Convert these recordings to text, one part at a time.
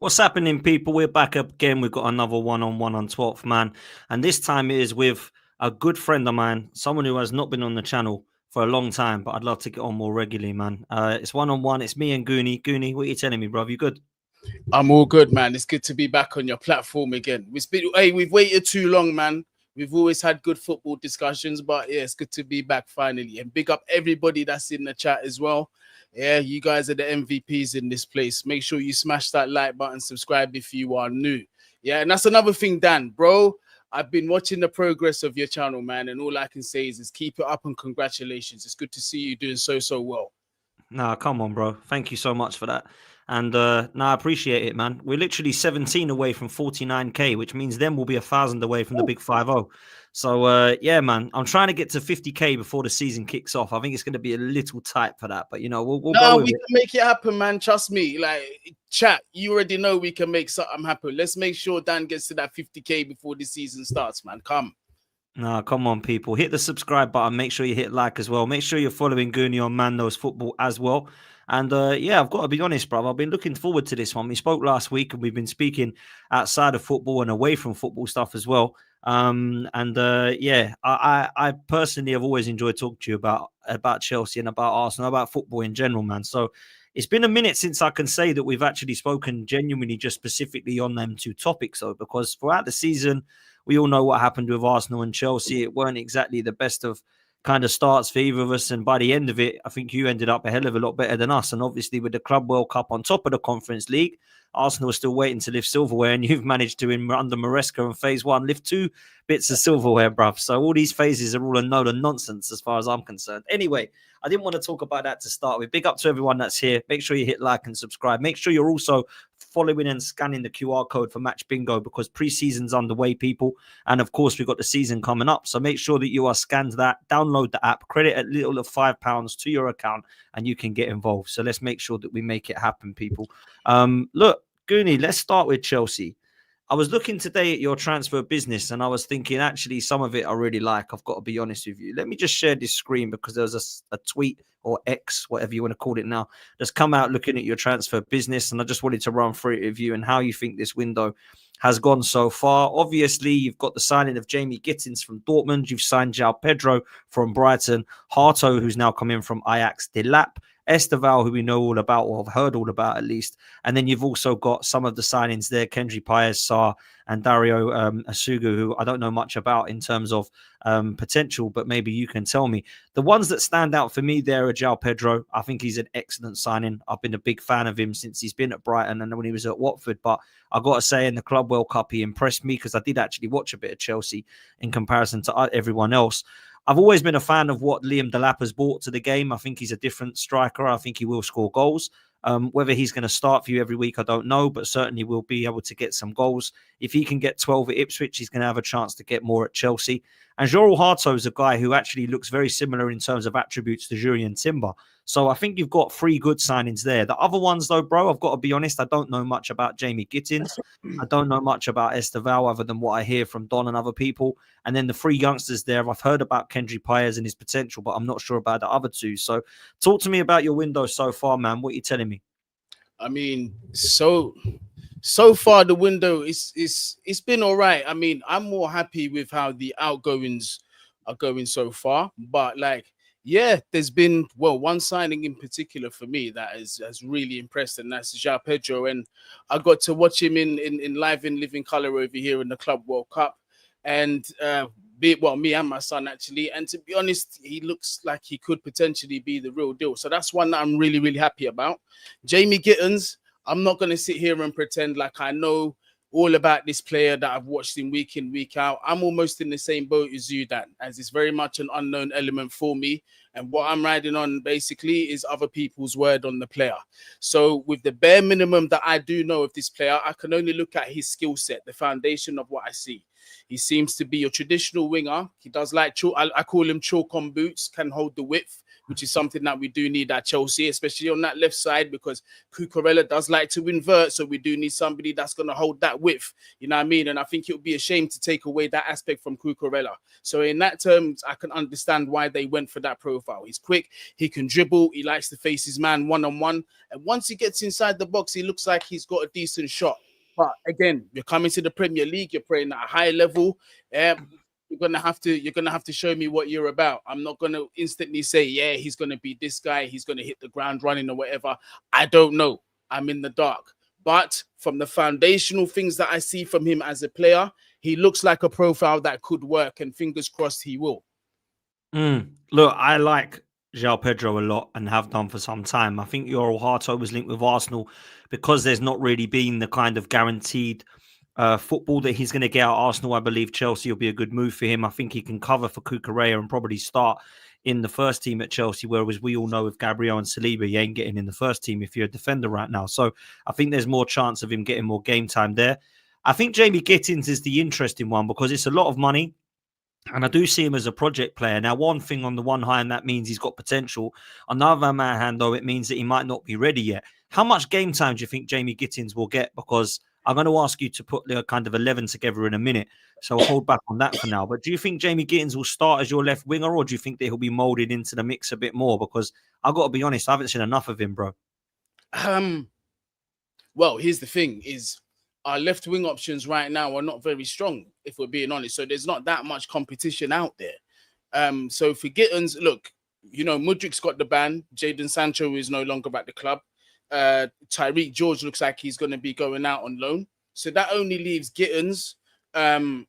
What's happening, people? We're back up again. We've got another one-on-one on 12th Man. And this time it is with a good friend of mine, someone who has not been on the channel for a long time, but I'd love to get on more regularly, man. It's one-on-one. It's me and Goonie. Goonie, what are you telling me, bro? You good? I'm all good, man. It's good to be back on your platform again. We've waited too long, man. We've always had good football discussions, but yeah, it's good to be back finally. And big up everybody that's in the chat as well. Yeah, you guys are the MVPs in this place. Make sure you smash that like button, subscribe if you are new. Yeah, and that's another thing, Dan, bro. I've been watching the progress of your channel, man, and all I can say is keep it up and congratulations. It's good to see you doing so well. Nah, come on, bro. Thank you so much for that. And I appreciate it, man. We're literally 17 away from 49k, which means then we'll be 1,000 away from the big 5-0. So yeah, man, I'm trying to get to 50k before the season kicks off. I think it's going to be a little tight for that, but we'll go with we it. can make it happen, man. Trust me. Like, chat, you already know we can make something happen. Let's make sure Dan gets to that 50k before the season starts, man. Come. No, come on, people. Hit the subscribe button. Make sure you hit like as well. Make sure you're following Goonie on Man Knows Football as well. And yeah, I've got to be honest, bro. I've been looking forward to this one. We spoke last week and we've been speaking outside of football and away from football stuff as well. Yeah, I personally have always enjoyed talking to you about Chelsea and about Arsenal, about football in general, man. So it's been a minute since I can say that we've actually spoken genuinely just specifically on them two topics, though, because throughout the season, we all know what happened with Arsenal and Chelsea. It weren't exactly the best of kind of starts for either of us. And by the end of it, I think you ended up a hell of a lot better than us. And obviously with the Club World Cup on top of the Conference League, Arsenal is still waiting to lift silverware. And you've managed to, under Maresca in phase one, lift 2 bits of silverware, bruv. So all these phases are all a load of nonsense as far as I'm concerned. Anyway, I didn't want to talk about that to start with. Big up to everyone that's here. Make sure you hit like and subscribe. Make sure you're also following and scanning the QR code for Match Bingo because pre-season's underway, people. And of course, we've got the season coming up. So make sure that you are scanned that, download the app, credit a little of £5 to your account, and you can get involved. So let's make sure that we make it happen, people. Look, Goonie, let's start with Chelsea. I was looking today at your transfer business and I was thinking, actually, some of it I really like. I've got to be honest with you. Let me just share this screen because there was a tweet or X, whatever you want to call it now, that's come out looking at your transfer business. And I just wanted to run through it with you and how you think this window has gone so far. Obviously, you've got the signing of Jamie Gittins from Dortmund. You've signed João Pedro from Brighton. Harto, who's now come in from Ajax de Lap. Esteval, who we know all about, or have heard all about at least. And then you've also got some of the signings there, Kendry Paez, Sarr, and Dario Asugu, who I don't know much about in terms of potential, but maybe you can tell me. The ones that stand out for me there are João Pedro. I think he's an excellent signing. I've been a big fan of him since he's been at Brighton and when he was at Watford. But I got to say, in the Club World Cup, he impressed me because I did actually watch a bit of Chelsea in comparison to everyone else. I've always been a fan of what Liam Delap has brought to the game. I think he's a different striker. I think he will score goals. Whether he's going to start for you every week, I don't know, but certainly will be able to get some goals. If he can get 12 at Ipswich, he's going to have a chance to get more at Chelsea. And João Harto is a guy who actually looks very similar in terms of attributes to Jurrien Timber. So I think you've got 3 good signings there. The other ones, though, bro, I've got to be honest, I don't know much about Jamie Gittins. I don't know much about Esteval other than what I hear from Don and other people. And then the 3 youngsters there, I've heard about Kendry Paez and his potential, but I'm not sure about the other 2. So talk to me about your window so far, man. What are you telling me? I mean, so far the window it's been all right. I mean, I'm more happy with how the outgoings are going so far, but like, yeah, there's been one signing in particular for me that has really impressed, and that's João Pedro. And I got to watch him in live in living color over here in the Club World Cup, and me and my son actually. And to be honest, he looks like he could potentially be the real deal. So that's one that I'm really, really happy about. Jamie Gittins, I'm not going to sit here and pretend like I know all about this player that I've watched him week in, week out. I'm almost in the same boat as you, Dan, as it's very much an unknown element for me. And what I'm riding on basically is other people's word on the player. So with the bare minimum that I do know of this player, I can only look at his skill set, the foundation of what I see. He seems to be a traditional winger. He does like I call him chalk on boots, can hold the width, which is something that we do need at Chelsea, especially on that left side, because Cucurella does like to invert. So we do need somebody that's going to hold that width. You know what I mean? And I think it would be a shame to take away that aspect from Cucurella. So in that terms, I can understand why they went for that profile. He's quick. He can dribble. He likes to face his man one-on-one. And once he gets inside the box, he looks like he's got a decent shot. But again, you're coming to the Premier League, you're playing at a high level. You're gonna have to show me what you're about. I'm not gonna instantly say, yeah, he's gonna be this guy, he's gonna hit the ground running or whatever. I don't know. I'm in the dark. But from the foundational things that I see from him as a player, he looks like a profile that could work, and fingers crossed he will. Look, I like João Pedro a lot and have done for some time. I think your heart was linked with Arsenal because there's not really been the kind of guaranteed football that he's going to get at Arsenal. I believe Chelsea will be a good move for him. I think he can cover for Cucurella and probably start in the first team at Chelsea, whereas we all know with Gabriel and Saliba, he ain't getting in the first team if you're a defender right now. So I think there's more chance of him getting more game time there. I think Jamie Gittins is the interesting one because it's a lot of money. And I do see him as a project player. Now, one thing on the one hand, that means he's got potential. On the other hand, though, it means that he might not be ready yet. How much game time do you think Jamie Gittins will get? Because I'm going to ask you to put the kind of 11 together in a minute. So I'll hold back on that for now. But do you think Jamie Gittins will start as your left winger, or do you think that he'll be molded into the mix a bit more? Because I've got to be honest, I haven't seen enough of him, bro. Well, here's the thing is our left wing options right now are not very strong, if we're being honest. So there's not that much competition out there. So for Gittins, look, Mudrik's got the ban. Jadon Sancho is no longer at the club. Tyreek George looks like he's going to be going out on loan. So that only leaves Gittins. The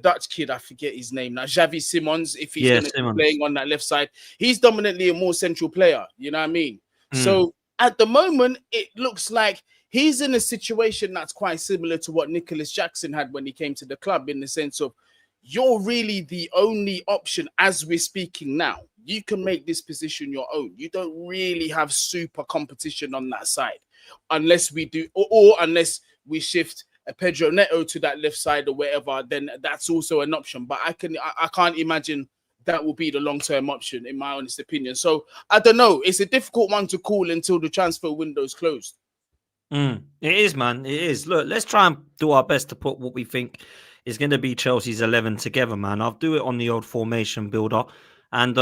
Dutch kid, I forget his name now, Xavi Simons, if he's going to be playing on that left side. He's dominantly a more central player. You know what I mean? So at the moment, it looks like he's in a situation that's quite similar to what Nicholas Jackson had when he came to the club, in the sense of you're really the only option as we're speaking now. You can make this position your own. You don't really have super competition on that side unless we do, or unless we shift a Pedro Neto to that left side or whatever, then that's also an option. But I can't imagine that will be the long-term option, in my honest opinion. So I don't know. It's a difficult one to call until the transfer window's closed. It is, man. It is. Look, let's try and do our best to put what we think is going to be Chelsea's 11 together, man. I'll do it on the old formation builder. And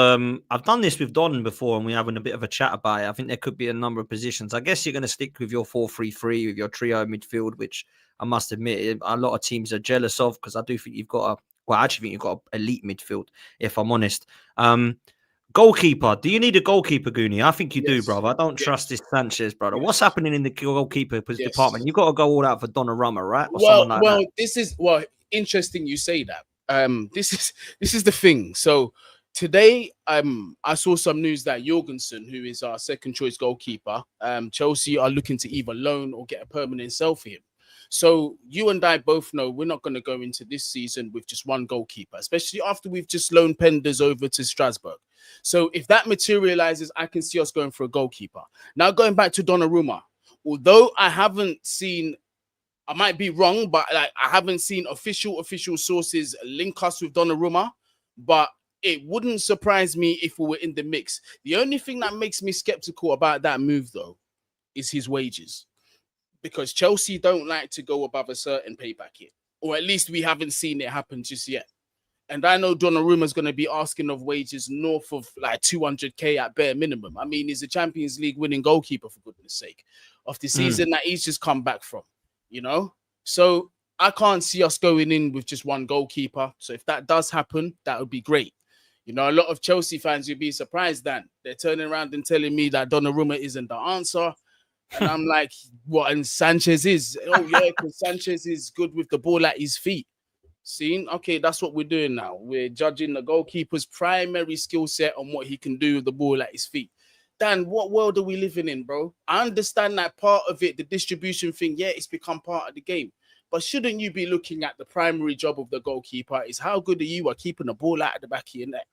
I've done this with Don before, and we're having a bit of a chat about it. I think there could be a number of positions. I guess you're going to stick with your 4-3-3 with your trio midfield, which I must admit a lot of teams are jealous of, because I do think you've got I actually think you've got an elite midfield, if I'm honest. Goalkeeper. Do you need a goalkeeper, Goonie? I think you do, brother. I don't trust this Sanchez, brother. What's happening in the goalkeeper department? You've got to go all out for Donnarumma, right? Or someone like that. This is interesting you say that. This is the thing. So today, I saw some news that Jorgensen, who is our second choice goalkeeper, Chelsea are looking to either loan or get a permanent sell for him. So you and I both know we're not going to go into this season with just one goalkeeper, especially after we've just loaned Penders over to Strasbourg. So if that materializes, I can see us going for a goalkeeper. Now, going back to Donnarumma, although I haven't seen, I might be wrong, but I haven't seen official sources link us with Donnarumma, but it wouldn't surprise me if we were in the mix. The only thing that makes me skeptical about that move, though, is his wages. Because Chelsea don't like to go above a certain payback here. Or at least we haven't seen it happen just yet. And I know Donnarumma's going to be asking of wages north of like 200k at bare minimum. I mean, he's a Champions League winning goalkeeper, for goodness sake, of the season that he's just come back from, So I can't see us going in with just one goalkeeper. So if that does happen, that would be great. A lot of Chelsea fans would be surprised then. They're turning around and telling me that Donnarumma isn't the answer. And I'm like, what? And Sanchez is? Oh, yeah, because Sanchez is good with the ball at his feet. See? Okay, that's what we're doing now. We're judging the goalkeeper's primary skill set on what he can do with the ball at his feet. Dan, what world are we living in, bro? I understand that part of it, the distribution thing, yeah, it's become part of the game. But shouldn't you be looking at the primary job of the goalkeeper is how good are you at keeping the ball out of the back of your net?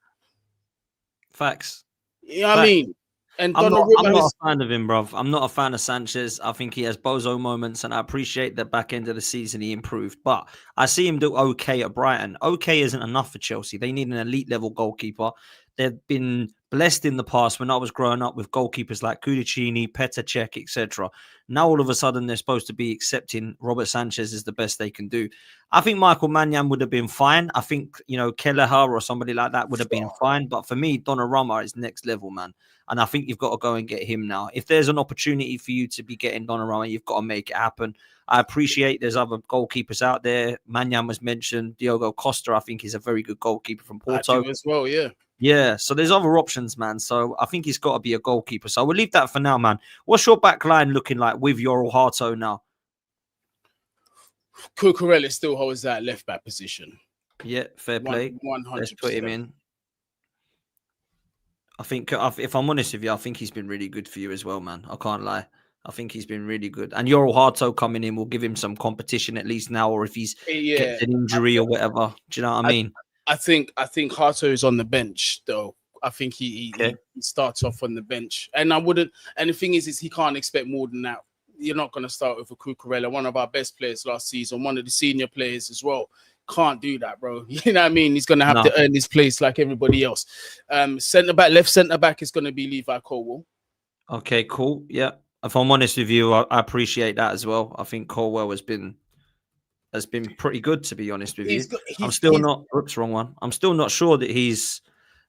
Facts. You know what I mean? And I'm Donnarumma not is a fan of him, bruv. I'm not a fan of Sanchez. I think he has bozo moments, and I appreciate the back end of the season he improved. But I see him do okay at Brighton. Okay isn't enough for Chelsea. They need an elite level goalkeeper. They've been blessed in the past when I was growing up with goalkeepers like Kudicini, Petr Cech, etc. Now all of a sudden they're supposed to be accepting Robert Sanchez is the best they can do. I think Michael Mannion would have been fine. I think, Kelleher or somebody like that would have been fine. But for me, Donnarumma is next level, man. And I think you've got to go and get him now. If there's an opportunity for you to be getting Donnarumma, you've got to make it happen. I appreciate there's other goalkeepers out there. Mannion was mentioned. Diogo Costa, I think, is a very good goalkeeper from I Porto. do as well, yeah. Yeah, so there's other options, man. So I think he's got to be a goalkeeper. So we'll leave that for now, man. What's your back line looking like with your Harto now? Cucurella still holds that left back position. Yeah, fair play. 100%. Let's put him in. I think, if I'm honest with you, I think he's been really good for you as well, man. I can't lie. I think he's been really good. And Yoel Harto coming in will give him some competition at least now, or if he's gets an injury or whatever. Do you know what I mean? I think Harto is on the bench though. I think he starts off on the bench, and I wouldn't. And the thing is he can't expect more than that. You're not going to start with a Cucurella, one of our best players last season, one of the senior players as well. Can't do that, bro. You know what I mean? He's going to have to earn his place like everybody else. Left centre back is going to be Levi Colwill. Okay, cool. Yeah. If I'm honest with you, I appreciate that as well. I think Colwill has been pretty good, to be honest with you. I'm still not sure that he's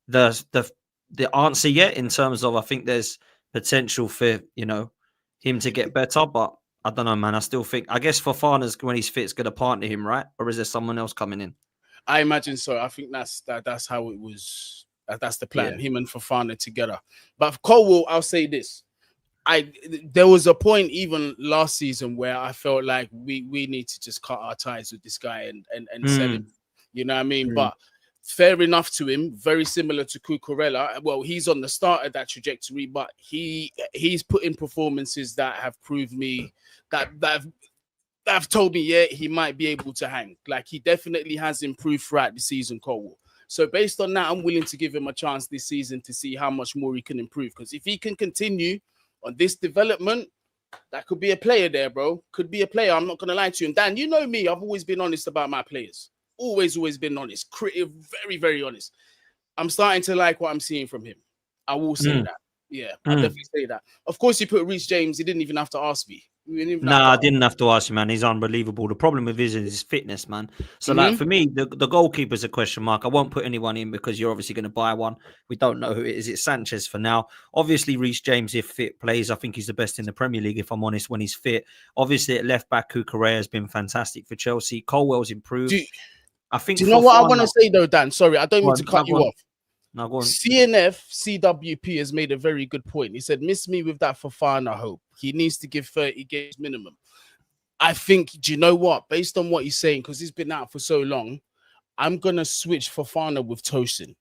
the answer yet in terms of, I think there's potential for, him to get better, but I don't know, man. I still think, I guess Fofana's, when he's fit, is going to partner him, right? Or is there someone else coming in? I imagine so. I think that's how it was. That's the plan. Him and Fofana together. But for Colwill, I'll say this. There was a point even last season where I felt like we need to just cut our ties with this guy and sell him. You know what I mean? But fair enough to him. Very similar to Cucurella. Well, he's on the start of that trajectory, but he's put in performances that have proved me that have told me, yeah, he might be able to hang. Like, he definitely has improved throughout the season, Colwill. So based on that, I'm willing to give him a chance this season to see how much more he can improve. Because if he can continue on this development, that could be a player there, bro. Could be a player. I'm not going to lie to you. And Dan, you know me. I've always been honest about my players. Always been honest. Very, very honest. I'm starting to like what I'm seeing from him. I will say that. Yeah, I'll definitely say that. Of course, you put Reece James. He didn't even have to ask me. I didn't have to ask you, man. He's unbelievable. The problem with his is his fitness, man. So, like, for me, the goalkeeper's a question mark. I won't put anyone in because you're obviously going to buy one. We don't know who it is. It's Sanchez for now. Obviously, Reece James, if fit, plays. I think he's the best in the Premier League, if I'm honest, when he's fit. Obviously, at left back, Cucurella has been fantastic for Chelsea. Colwell's improved. Do you know what I want to say, though, Dan? Sorry, I don't mean to cut you off. No, go on. CNF CWP has made a very good point. He said, miss me with that Fofana hope. He needs to give 30 games minimum. I think, do you know what? Based on what he's saying, because he's been out for so long, I'm going to switch Fofana with Tosin.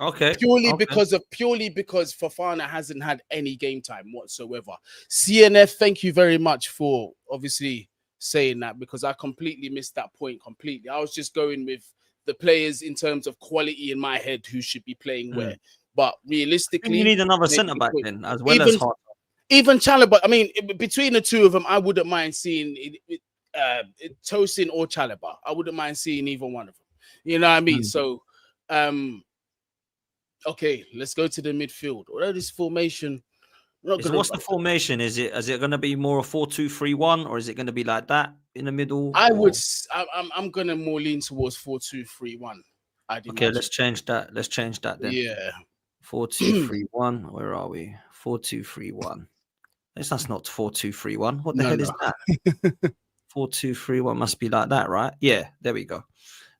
Okay. Purely because Fofana hasn't had any game time whatsoever. CNF, thank you very much for obviously saying that, because I completely missed that point completely. I was just going with the players in terms of quality in my head who should be playing where. But realistically, you need another centre back then, as well as Hart. Even Chalobah. I mean, between the two of them, I wouldn't mind seeing Tosin or Chalobah. I wouldn't mind seeing either one of them. You know what I mean? So, okay, let's go to the midfield. Although this formation, what's the formation? Is it going to be more a 4-2-3-1, or is it going to be like that in the middle? I'm going to more lean towards 4-2-3-1. Okay, let's change that. Let's change that then. Yeah. 4-2-3-1. Where are we? 4-2-3-1. That's not 4-2-3-1. What the hell is that? 4-2-3-1 must be like that, right? Yeah, there we go.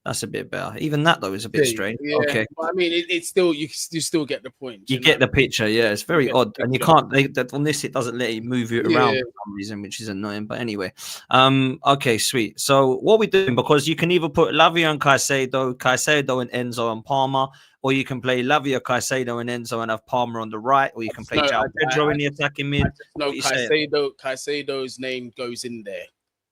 That's a bit better. Even that, though, is a bit strange. Yeah. Okay. But I mean, it's still, you still get the point. You get the picture, yeah. It's very odd. And you can't, on this, it doesn't let you move it around for some reason, which is annoying. But anyway, okay, sweet. So what we're doing, because you can either put Lavia and Caicedo and Enzo and Palmer, or you can play Lavia, Caicedo and Enzo and have Palmer on the right, or you can play João Pedro in the attacking mid. No, Caicedo's name goes in there,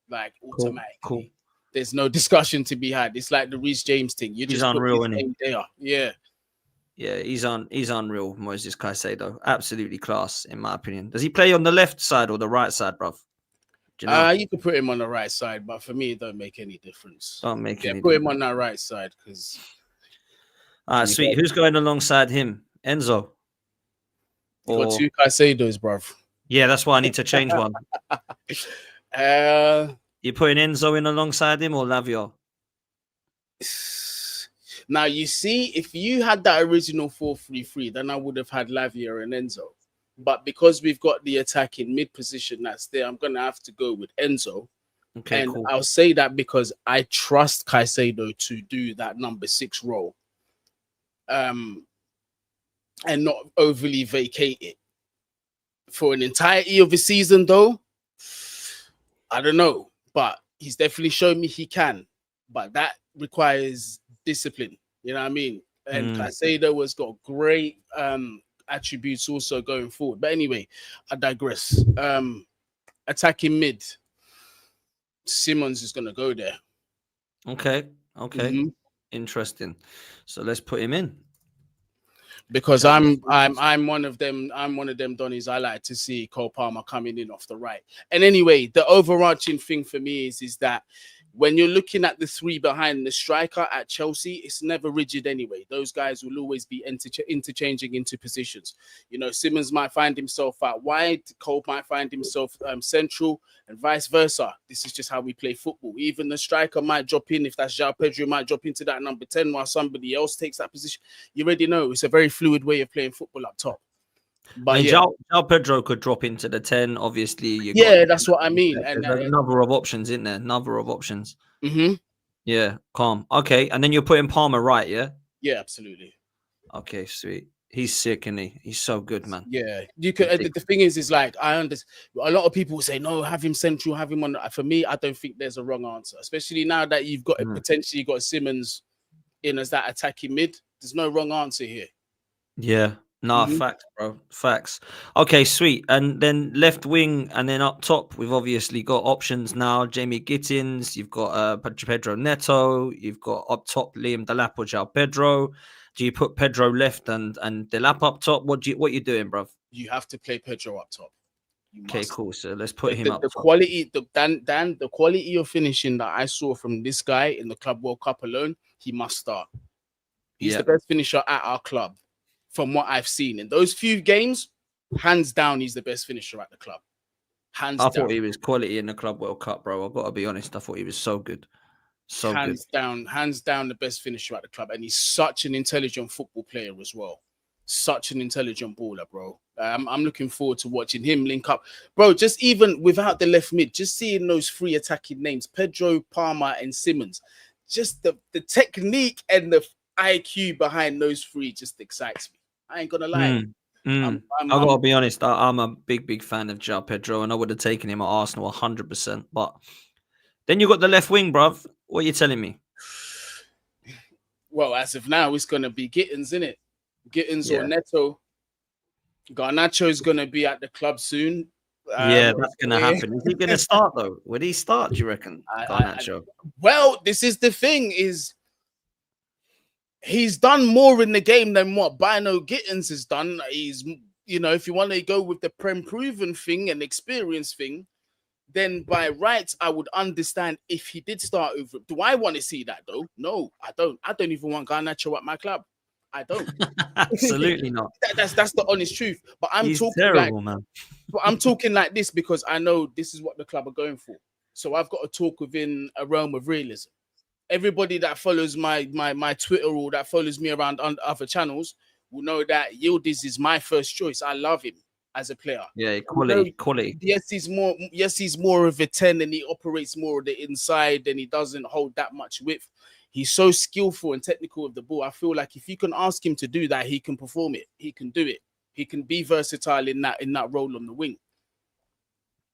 like automatically. Cool. There's no discussion to be had. It's like the Reece James thing. You just unreal, isn't he? Yeah. Yeah, he's unreal, Moses Caicedo. Absolutely class, in my opinion. Does he play on the left side or the right side, bruv? Do you know? You could put him on the right side, but for me, it don't make any difference. Don't make any Put him difference. on that right side because. All right, sweet. Who's going alongside him? Enzo? You got two Caicedos, bruv. Yeah, that's why I need to change one. You putting Enzo in alongside him or Lavio? Now, you see, if you had that original 4-3-3, then I would have had Lavia and Enzo. But because we've got the attacking mid position that's there, I'm going to have to go with Enzo. Okay, and cool. I'll say that because I trust Caicedo to do that number 6 role. And not overly vacate it. For an entirety of the season, though, I don't know. But he's definitely shown me he can. But that requires discipline. You know what I mean? And Caicedo has got great attributes also going forward. But anyway, I digress. Attacking mid. Simmons is going to go there. Okay. Interesting. So let's put him in. Because I'm one of them. I'm one of them Donnies. I like to see Cole Palmer coming in off the right. And anyway, the overarching thing for me is that when you're looking at the 3 behind the striker at Chelsea, it's never rigid anyway. Those guys will always be interchanging into positions. You know, Simmons might find himself out wide, Cole might find himself central, and vice versa. This is just how we play football. Even the striker might drop in. If that's João Pedro, might drop into that number 10 while somebody else takes that position. You already know it's a very fluid way of playing football up top. But João Pedro could drop into the 10, obviously. That's what I mean. And there's a number of options in there. Mm-hmm. Yeah, calm. Okay, and then you're putting Palmer right, yeah? Yeah, absolutely. Okay, sweet. He's sick, isn't he? He's so good, man. Yeah, you could. The thing is like I understand. A lot of people say no, have him central, have him on. For me, I don't think there's a wrong answer, especially now that you've got potentially got Simmons in as that attacking mid. There's no wrong answer here. Yeah. No, facts, bro. Facts. Okay, sweet. And then left wing and then up top, we've obviously got options now. Jamie Gittins, you've got Pedro Neto, you've got up top Liam Delap or João Pedro. Do you put Pedro left and Delap up top? What you doing, bro? You have to play Pedro up top. Okay, cool. So let's put him up. The quality, the quality of finishing that I saw from this guy in the Club World Cup alone, he must start. He's the best finisher at our club. From what I've seen in those few games, hands down, he's the best finisher at the club. I thought he was quality in the Club World Cup, bro. I've got to be honest. I thought he was so good. Hands down, the best finisher at the club. And he's such an intelligent football player as well. Such an intelligent baller, bro. I'm looking forward to watching him link up. Bro, just even without the left mid, just seeing those 3 attacking names, Pedro, Palmer, and Simmons, just the technique and the IQ behind those 3 just excites me. I ain't gonna lie. I've got to be honest. I'm a big fan of João Pedro, and I would have taken him at Arsenal 100%. But then you got the left wing, bruv. What are you telling me? Well, as of now, it's gonna be Gittins, isn't it? Gittins or Neto. Garnacho is gonna be at the club soon. That's gonna happen. Is he gonna start though? Would he start? Do you reckon, Garnacho? Well, this is the thing: he's done more in the game than what Bino Gittins has done. He's, if you want to go with the proven thing and experience thing, then by rights, I would understand if he did start over. Do I want to see that though? No, I don't. I don't even want Garnacho at my club. I don't. Absolutely not. That's the honest truth. But He's talking terrible, man. But I'm talking like this because I know this is what the club are going for. So I've got to talk within a realm of realism. Everybody that follows my Twitter or that follows me around on other channels will know that Yildiz is my first choice. I love him as a player. Yeah, quality. Yes, he's more of a 10 and he operates more of the inside and he doesn't hold that much width. He's so skillful and technical with the ball. I feel like if you can ask him to do that, he can perform it. He can do it. He can be versatile in that role on the wing.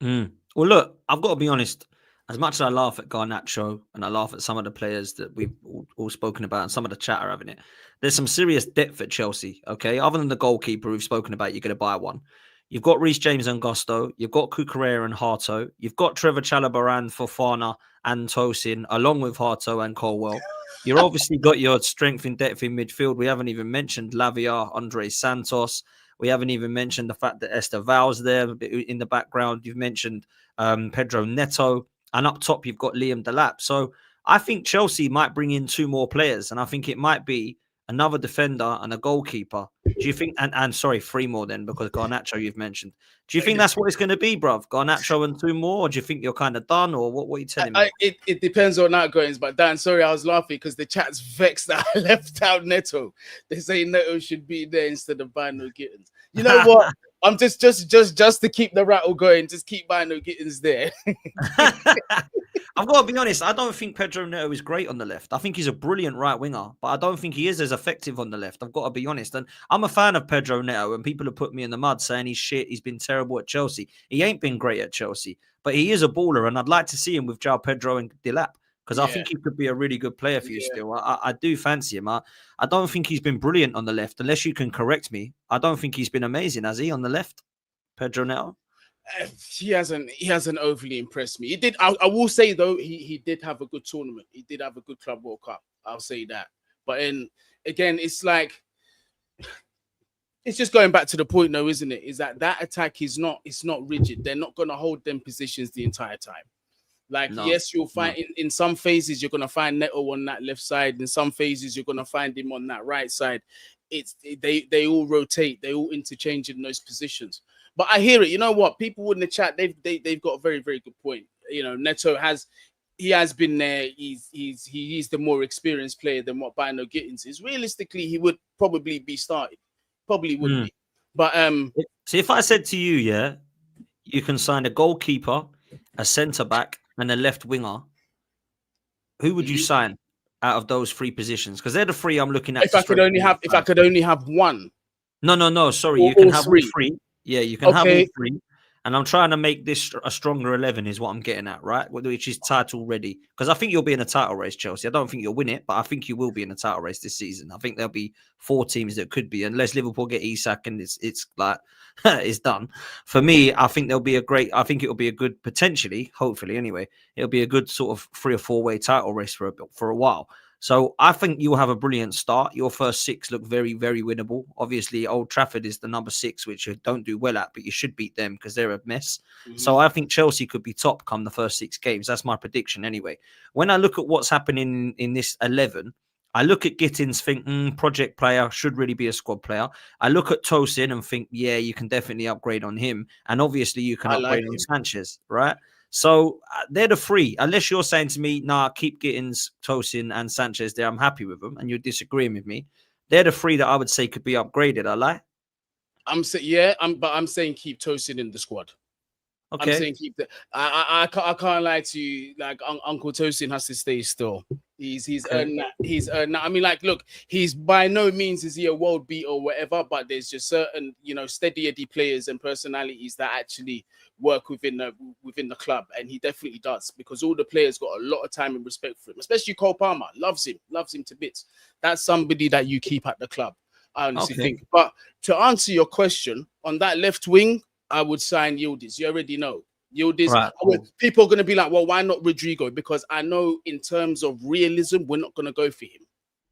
Well, look, I've got to be honest. As much as I laugh at Garnacho and I laugh at some of the players that we've all spoken about and some of the chat are having it, there's some serious depth at Chelsea, okay? Other than the goalkeeper we've spoken about, you're going to buy one. You've got Reece James and Gusto. You've got Cucurella and Harto. You've got Trevor Chalobah and Fofana and Tosin, along with Harto and Colwell. You've obviously got your strength in depth in midfield. We haven't even mentioned Lavia, Andre Santos. We haven't even mentioned the fact that Esteval's there in the background. You've mentioned Pedro Neto. And up top, you've got Liam Delap. So I think Chelsea might bring in 2 more players. And I think it might be another defender and a goalkeeper. Do you think, and sorry, 3 more then, because Garnacho you've mentioned. Do you think that's what it's going to be, bruv? Garnacho and 2 more? Or do you think you're kind of done? Or what are you telling me? It depends on outgoings, but Dan, sorry, I was laughing because the chat's vexed that I left out Neto. They say Neto should be there instead of Bino Gittins. You know what? I'm just to keep the rattle going, just keep Bino Gittins there. I've got to be honest, I don't think Pedro Neto is great on the left. I think he's a brilliant right winger, but I don't think he is as effective on the left. I've got to be honest. And I'm a fan of Pedro Neto, and people have put me in the mud saying he's shit. He's been terrible at Chelsea. He ain't been great at Chelsea, but he is a baller, and I'd like to see him with João Pedro and Delap because I think he could be a really good player for you still. I do fancy him. I don't think he's been brilliant on the left, unless you can correct me. I don't think he's been amazing, has he, on the left, Pedro Neto? He hasn't overly impressed me. He did. I will say though, he did have a good tournament. He did have a good Club World Cup. I'll say that. But then again, it's like it's just going back to the point though, isn't it? Is that attack is not rigid. They're not going to hold them positions the entire time. Like, yes, you'll find in some phases you're going to find Neto on that left side. In some phases you're going to find him on that right side. They all rotate. They all interchange in those positions. But I hear it. You know what? People in the chat, they've got a very, very good point. You know, Neto has been there. He's the more experienced player than what Bino Gittins is. Realistically, he would probably be starting. Probably would be. But so if I said to you, yeah, you can sign a goalkeeper, a centre back, and a left winger, who would you sign out of those 3 positions? Because they're the 3 I'm looking at. If I could only have one. No. Sorry, you can have all 3. Yeah, you can have all 3. And I'm trying to make this a stronger 11 is what I'm getting at, right? Which is title ready. Because I think you'll be in a title race, Chelsea. I don't think you'll win it, but I think you will be in a title race this season. I think there'll be 4 teams that could be, unless Liverpool get Isak and it's like, it's done. For me, I think it'll be a good, potentially, hopefully anyway, it'll be a good sort of 3 or 4 way title race for a while. So I think you'll have a brilliant start. Your first 6 look very, very winnable. Obviously, Old Trafford is the number 6, which you don't do well at, but you should beat them because they're a mess. So I think Chelsea could be top come the first 6 games. That's my prediction anyway. When I look at what's happening in this 11, I look at Gittins, think, project player, should really be a squad player. I look at Tosin and think, yeah, you can definitely upgrade on him. And obviously you can upgrade on Sanchez, right? So they're the 3. Unless you're saying to me, nah, keep Gittins, Tosin, and Sanchez there, I'm happy with them, and you're disagreeing with me. They're the 3 that I would say could be upgraded. I lie. I'm saying keep Tosin in the squad. Okay. I'm saying keep the. I can't lie to you. Like Uncle Tosin has to stay still. He's earned that. He's earned that. I mean, like, look, he's by no means is he a world beat or whatever, but there's just certain, steady Eddie players and personalities that actually work within the club, and he definitely does, because all the players got a lot of time and respect for him, especially Cole Palmer. Loves him to bits. That's somebody that you keep at the club, I honestly think. But to answer your question, on that left wing, I would sign Yildiz. You already know. Yildiz. Right. People are going to be like, well, why not Rodrigo? Because I know in terms of realism, we're not going to go for him.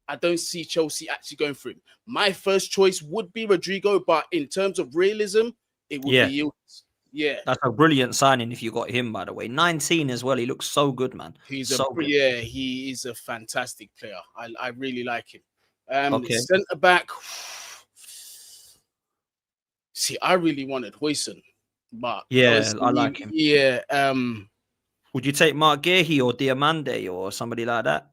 I don't see Chelsea actually going for him. My first choice would be Rodrigo, but in terms of realism, it would be Yildiz. Yeah. That's a brilliant signing if you got him, by the way. 19 as well. He looks so good, man. He is a fantastic player. I really like him. Centre back. See, I really wanted Huijsen, but I like him. Yeah. Would you take Mark Guehi or Diamande or somebody like that?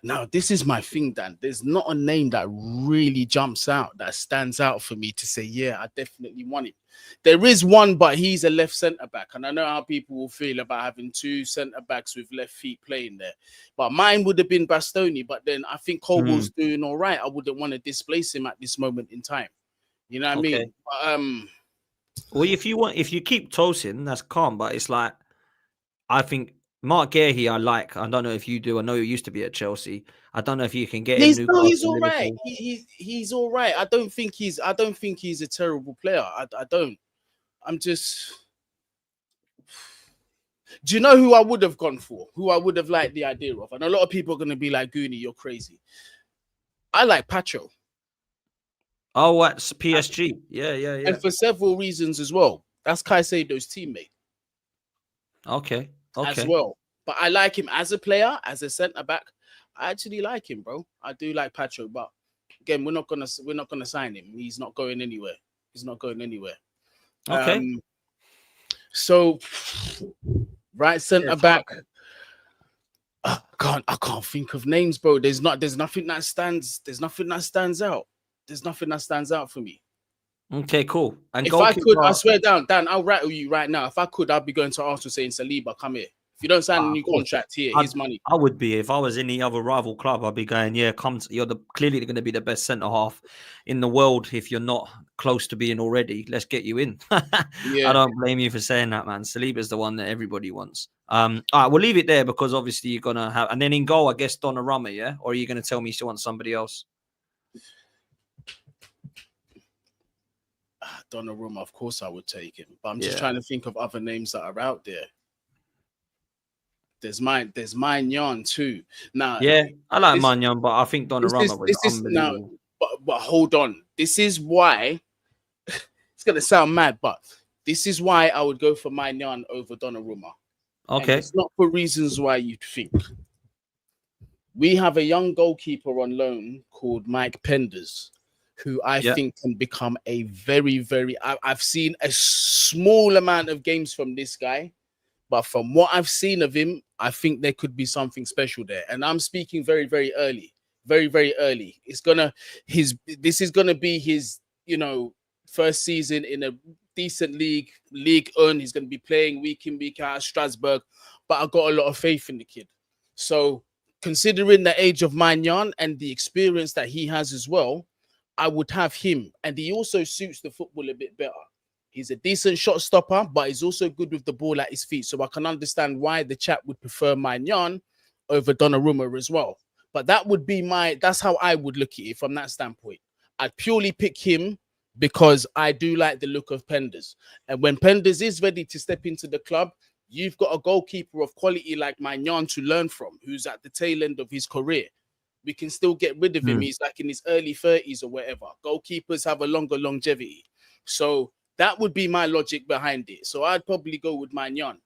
Now, this is my thing, Dan. There's not a name that really jumps out, that stands out for me to say, yeah, I definitely want him. There is one, but he's a left centre back, and I know how people will feel about having 2 centre backs with left feet playing there. But mine would have been Bastoni, but then I think Colwell's doing all right. I wouldn't want to displace him at this moment in time. You know what I mean? Well, if you keep Tosin, that's calm. But it's like, I think Mark Guehi, I like. I don't know if you do. I know you used to be at Chelsea. I don't know if you can get him. He's all right. He's all right. I don't think he's a terrible player. I don't. I'm just. Do you know who I would have gone for? Who I would have liked the idea of? And a lot of people are going to be like, Goonie, you're crazy. I like Pacho. Oh, at PSG. Yeah. And for several reasons as well. That's Caicedo's teammate Okay. as well. But I like him as a player, as a centre back. I actually like him, bro. I do like Pacho, but again, we're not gonna sign him. He's not going anywhere. Okay. So right centre back. I can't think of names, bro. There's nothing that stands out. There's nothing that stands out for me. Okay, cool. And if I could, I swear down, Dan, I'll rattle you right now. If I could, I'd be going to Arsenal saying, Saliba, come here. If you don't sign a new contract here, here's money. I would be. If I was any other rival club, I'd be going, yeah, you're clearly going to be the best centre-half in the world if you're not close to being already. Let's get you in. Yeah. I don't blame you for saying that, man. Saliba's the one that everybody wants. All right, we'll leave it there because obviously you're going to have... And then in goal, I guess Donnarumma, yeah? Or are you going to tell me you want somebody else? Donnarumma, of course I would take him. But I'm just trying to think of other names that are out there. There's Maignan too. Now, yeah, I like Maignan, but I think Donnarumma was unbelievable. But hold on. This is why it's gonna sound mad, but this is why I would go for Maignan over Donnarumma. Okay. And it's not for reasons why you'd think. We have a young goalkeeper on loan called Mike Penders, who I think can become a very, very... I've seen a small amount of games from this guy, but from what I've seen of him, I think there could be something special there. And I'm speaking very, very early. Very, very early. This is gonna be his, first season in a decent league on. He's gonna be playing week in, week out at Strasbourg, but I've got a lot of faith in the kid. So considering the age of Maignan and the experience that he has as well, I would have him. And he also suits the football a bit better. He's a decent shot stopper, but he's also good with the ball at his feet. So I can understand why the chap would prefer Maignan over Donnarumma as well. But that's how I would look at it from that standpoint. I'd purely pick him because I do like the look of Penders. And when Penders is ready to step into the club, you've got a goalkeeper of quality like Maignan to learn from, who's at the tail end of his career. We can still get rid of him. He's like in his early 30s or whatever. Goalkeepers have a longer longevity. So that would be my logic behind it. So I'd probably go with Maignan.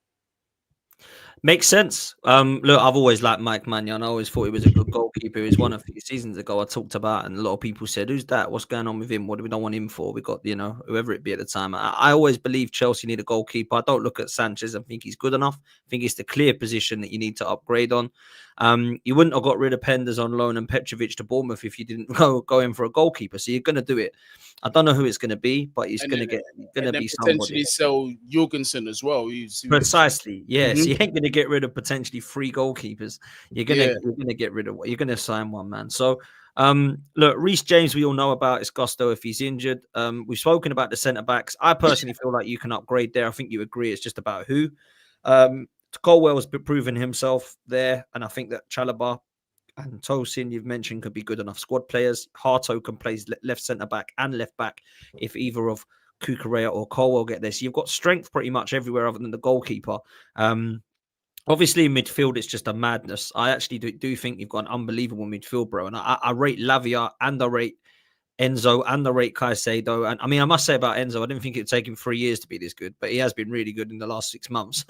Makes sense. Look, I've always liked Mike Maignan. I always thought he was a good goalkeeper. He was one a few seasons ago I talked about, and a lot of people said, who's that? What's going on with him? What do we don't want him for? We got, whoever it be at the time. I always believe Chelsea need a goalkeeper. I don't look at Sanchez and think he's good enough. I think it's the clear position that you need to upgrade on. You wouldn't have got rid of Penders on loan and Petrovic to Bournemouth if you didn't go in for a goalkeeper. So you're going to do it. I don't know who it's going to be, but he's going to be potentially somebody. Sell Jorgensen as well. Precisely, yeah. So you ain't going to get rid of potentially 3 goalkeepers. You're going to get rid of. You're going to sign one, man. So look, Reece James, we all know about his gusto if he's injured. We've spoken about the centre backs. I personally feel like you can upgrade there. I think you agree. It's just about who. Colwell's proven himself there, and I think that Chalobah and Tosin, you've mentioned, could be good enough squad players. Harto can play left centre back and left back if either of Cucurella or Colwell get there. So you've got strength pretty much everywhere other than the goalkeeper. Obviously, in midfield, it's just a madness. I actually do think you've got an unbelievable midfield, bro. And I rate Lavia and I rate Enzo and I rate Caicedo. And I mean, I must say about Enzo, I didn't think it would take him 3 years to be this good, but he has been really good in the last 6 months.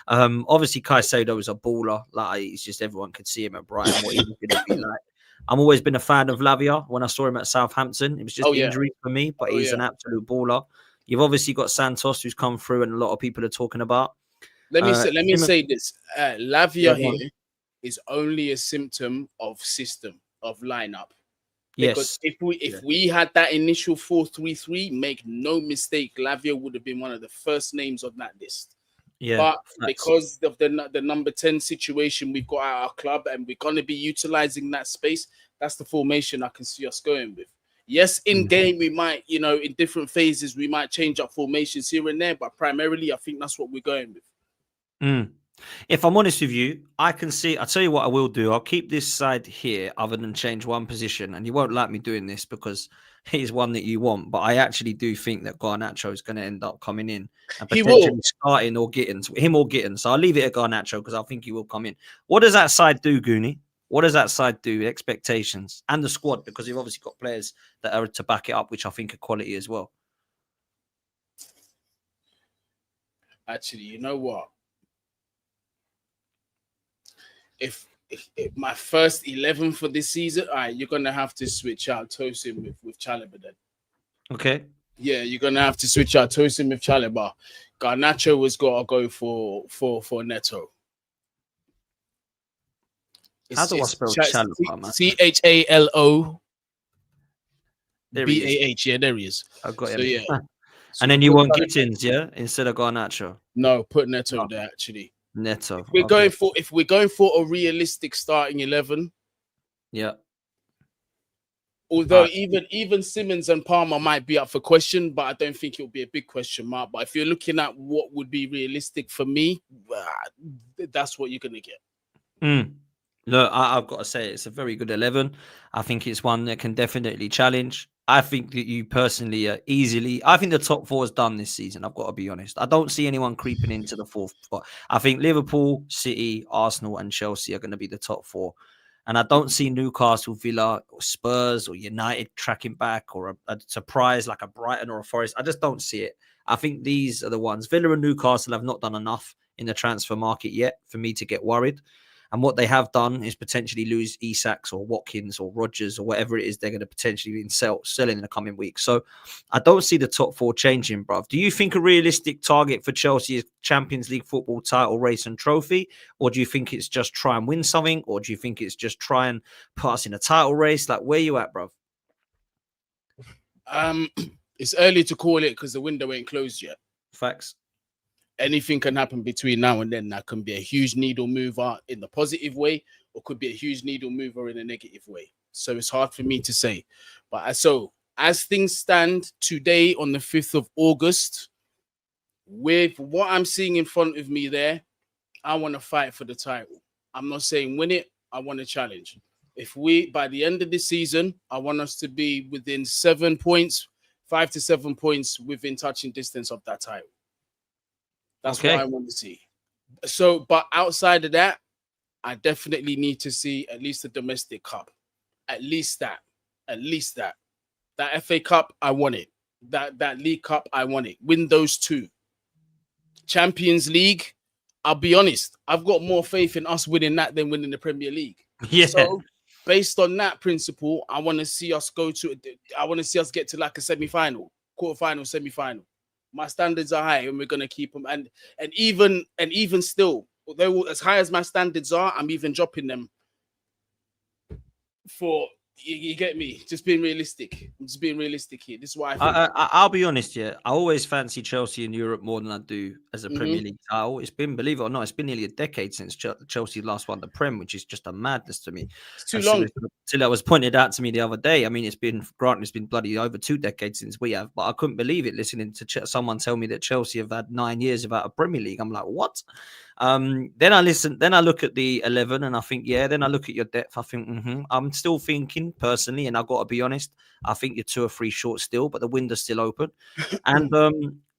Obviously, Caicedo is a baller. Like, it's just everyone could see him at Brighton, what he was going to be like. I've always been a fan of Lavia. When I saw him at Southampton, it was just injury for me, but he's an absolute baller. You've obviously got Santos, who's come through and a lot of people are talking about. Let me say this. Lavia here is only a symptom of system, of lineup. Because if we had that initial 4-3-3, make no mistake, Lavia would have been one of the first names on that list. Yeah, but because of the number 10 situation we've got at our club, and we're going to be utilizing that space, that's the formation I can see us going with. Yes, in game we might, in different phases we might change up formations here and there, but primarily I think that's what we're going with. If I'm honest with you, I can see. I'll tell you what I will do. I'll keep this side here, other than change one position. And you won't like me doing this because is one that you want. But I actually do think that Garnacho is going to end up coming in and He potentially will. starting or getting him or getting. So I'll leave it at Garnacho because I think he will come in. What does that side do, Goonie? What does that side do? Expectations and the squad, because you've obviously got players that are to back it up, which I think are quality as well. Actually, you know what? If my first 11 for this season, all right, you're gonna have to switch out Tosin with Chalobah then. Okay. Yeah, you're gonna have to switch out Tosin with Chalobah. Garnacho has got to go for Neto. How do I spell Chalobah, man? CHALO There he is. BAH. Yeah, there he is. I got So him. yeah. And then you want Gittins, yeah, instead of Garnacho. No, put Neto there actually. Neto. If we're going for a realistic starting 11, yeah. Although even Simmons and Palmer might be up for question, but I don't think it'll be a big question mark. But if you're looking at what would be realistic for me, that's what you're gonna get. Look, I've got to say it's a very good 11. I think it's one that can definitely challenge. I think that you personally are easily. I think the top four is done this season. I've got to be honest. I don't see anyone creeping into the fourth spot. I think Liverpool, City, Arsenal, and Chelsea are going to be the top four. And I don't see Newcastle, Villa, or Spurs, or United tracking back, or a surprise like a Brighton or a Forest. I just don't see it. I think these are the ones. Villa and Newcastle have not done enough in the transfer market yet for me to get worried. And what they have done is potentially lose Isaks or Watkins or Rodgers or whatever it is they're going to potentially be selling in the coming weeks. So I don't see the top four changing, bruv. Do you think a realistic target for Chelsea is Champions League football title race and trophy? Or do you think it's just try and win something? Or do you think it's just try and put us in a title race? Like, where you at, bruv? It's early to call it because the window ain't closed yet. Facts. Anything can happen between now and then. That can be a huge needle mover in the positive way, or could be a huge needle mover in a negative way. So it's hard for me to say. But so as things stand today on the 5th of August, with what I'm seeing in front of me there, I want to fight for the title. I'm not saying win it. I want to challenge. If we, by the end of the season, I want us to be within 7 points, 5 to 7 points within touching distance of that title. That's what I want to see. So, but outside of that, I definitely need to see at least the domestic cup. At least that. That FA Cup, I want it. That League Cup, I want it. Win those two. Champions League, I'll be honest, I've got more faith in us winning that than winning the Premier League. Yeah. So, based on that principle, I want to see us get to like a semi-final, quarter-final, semi-final. My standards are high, and we're gonna keep them. And even still, although as high as my standards are, I'm even dropping them. For you get me? Just being realistic. I'm just being realistic here. This is why I'll be honest. Yeah, I always fancy Chelsea in Europe more than I do as a Premier League title. It's been, believe it or not, it's been nearly a decade since Chelsea last won the Prem, which is just a madness to me. It's too long. Till that was pointed out to me the other day. I mean, it's been bloody over 2 decades since we have, but I couldn't believe it listening to someone tell me that Chelsea have had 9 years without a Premier League. I'm like, what? Then I look at the 11 and I think, yeah, then I look at your depth. I think, I'm still thinking personally, and I've got to be honest, I think you're 2 or 3 short still, but the window's still open. And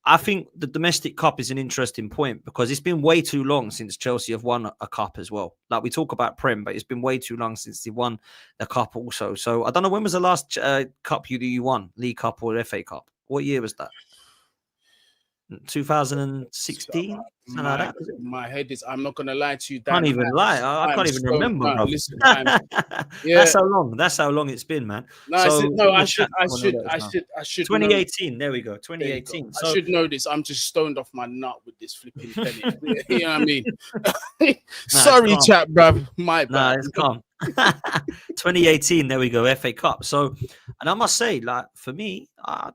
I think the domestic cup is an interesting point because it's been way too long since Chelsea have won a cup as well. Like we talk about Prem, but it's been way too long since they won the cup also. So I don't know, when was the last cup you won, League Cup or FA Cup? What year was that? 2016? My head is, I'm not going to lie to you. I can't even lie. I can't even remember, bro. Listen, That's how long it's been, man. I should. 2018. There we go. 2018. I should know this. I'm just stoned off my nut with this flipping penny. You know what I mean? Sorry, chat, bruv. My bad. It's calm. 2018. There we go. FA Cup. So, and I must say, like for me, I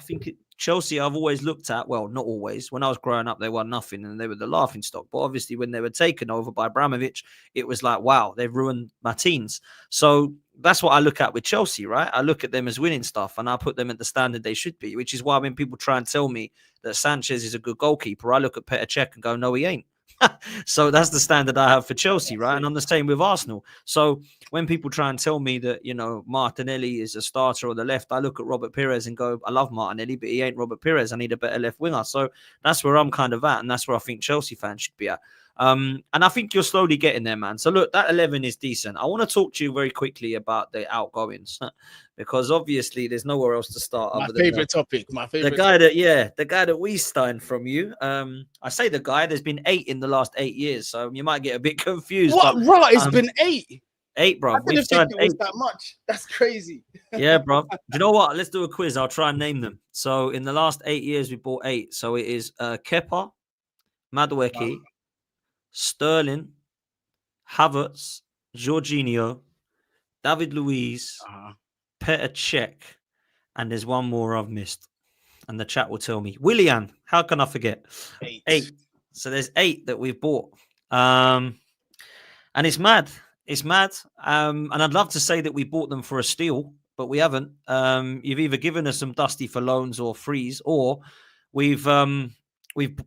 think Chelsea, I've always looked at, well, not always. When I was growing up, they won nothing and they were the laughing stock. But obviously, when they were taken over by Abramovich, it was like, wow, they've ruined my teens. So that's what I look at with Chelsea, right? I look at them as winning stuff and I put them at the standard they should be, which is why when people try and tell me that Sanchez is a good goalkeeper, I look at Petr Cech and go, no, he ain't. So that's the standard I have for Chelsea, That's right? it. And I'm the same with Arsenal. So when people try and tell me that, Martinelli is a starter on the left, I look at Robert Pires and go, I love Martinelli, but he ain't Robert Pires. I need a better left winger. So that's where I'm kind of at. And that's where I think Chelsea fans should be at. And I think you're slowly getting there, man. So look, that 11 is decent. I want to talk to you very quickly about the outgoings because obviously there's nowhere else to start My other than favorite topic. My the favorite. guy that, the guy that we signed from you. I say the guy. There's been 8 in the last 8 years, so you might get a bit confused. What? But Right? It's been 8. 8, bro. I We've didn't think signed it was 8. that much. That's crazy. Yeah, bro. Do you know what? Let's do a quiz. I'll try and name them. So in the last 8 years, we bought 8. So it is Kepa, Madueke, Sterling, Havertz, Jorginho, David Luiz, Petr Cech, and there's one more I've missed. And the chat will tell me. Willian, how can I forget? 8. So there's 8 that we've bought. And it's mad. It's mad. And I'd love to say that we bought them for a steal, but we haven't. You've either given us some dusty for loans or frees, or we've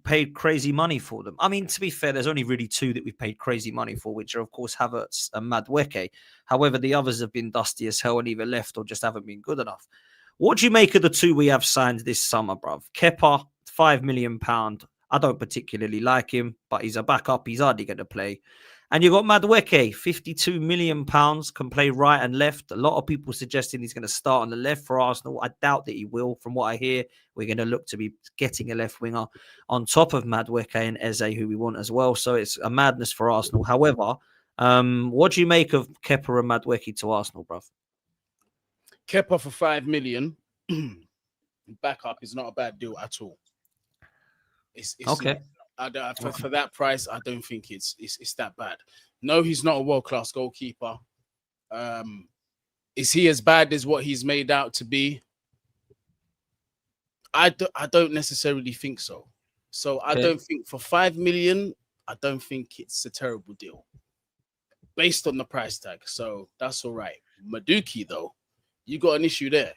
paid crazy money for them. I mean, to be fair, there's only really 2 that we've paid crazy money for, which are, of course, Havertz and Madueke. However, the others have been dusty as hell and either left or just haven't been good enough. What do you make of the 2 we have signed this summer, bruv? Kepa, £5 million. I don't particularly like him, but he's a backup. He's hardly going to play. And you got Madueke, £52 million, can play right and left. A lot of people suggesting he's going to start on the left for Arsenal. I doubt that he will. From what I hear, we're going to look to be getting a left winger on top of Madueke and Eze, who we want as well. So it's a madness for Arsenal. However, what do you make of Kepa and Madueke to Arsenal, bruv? Kepa for $5 million. Backup is not a bad deal at all. It's okay. For that price, I don't think it's that bad. No, he's not a world-class goalkeeper. Is he as bad as what he's made out to be? I don't necessarily think so. So I don't think for $5 million, I don't think it's a terrible deal based on the price tag. So that's all right. Madueke, though, you got an issue there.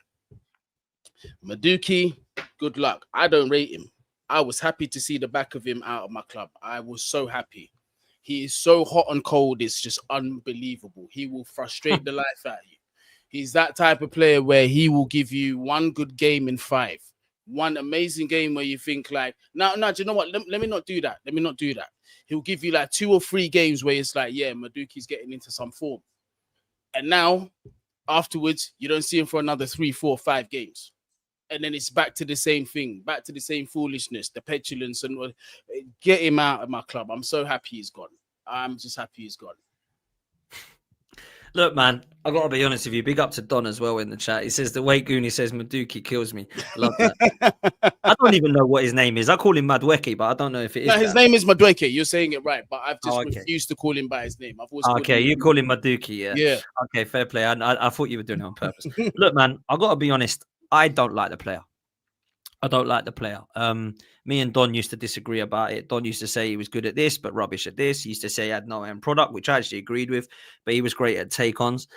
Madueke, good luck. I don't rate him. I was happy to see the back of him out of my club. I was so happy. He is so hot and cold. It's just unbelievable. He will frustrate the life out of you. He's that type of player where he will give you one good game in 5. One amazing game where you think like, no, do you know what? Let me not do that. Let me not do that. He'll give you like 2 or 3 games where it's like, yeah, Madueke's getting into some form. And now, afterwards, you don't see him for another 3, 4, 5 games. And then it's back to the same thing, back to the same foolishness, the petulance, and get him out of my club. I'm so happy he's gone. I'm just happy he's gone. Look, man, I got to be honest with you. Big up to Don as well in the chat. He says, the way Goonie says Madueke kills me. Love that. I don't even know what his name is. I call him Madueke, but I don't know if it is. No, his name is Madueke. You're saying it right, but I've just okay. refused to call him by his name. I've always you call him Madueke, yeah? Yeah. Okay, fair play. I thought you were doing it on purpose. Look, man, I got to be honest. I don't like the player. I don't like the player. Me and Don used to disagree about it. Don used to say he was good at this, but rubbish at this. He used to say he had no end product, which I actually agreed with, but he was great at take-ons.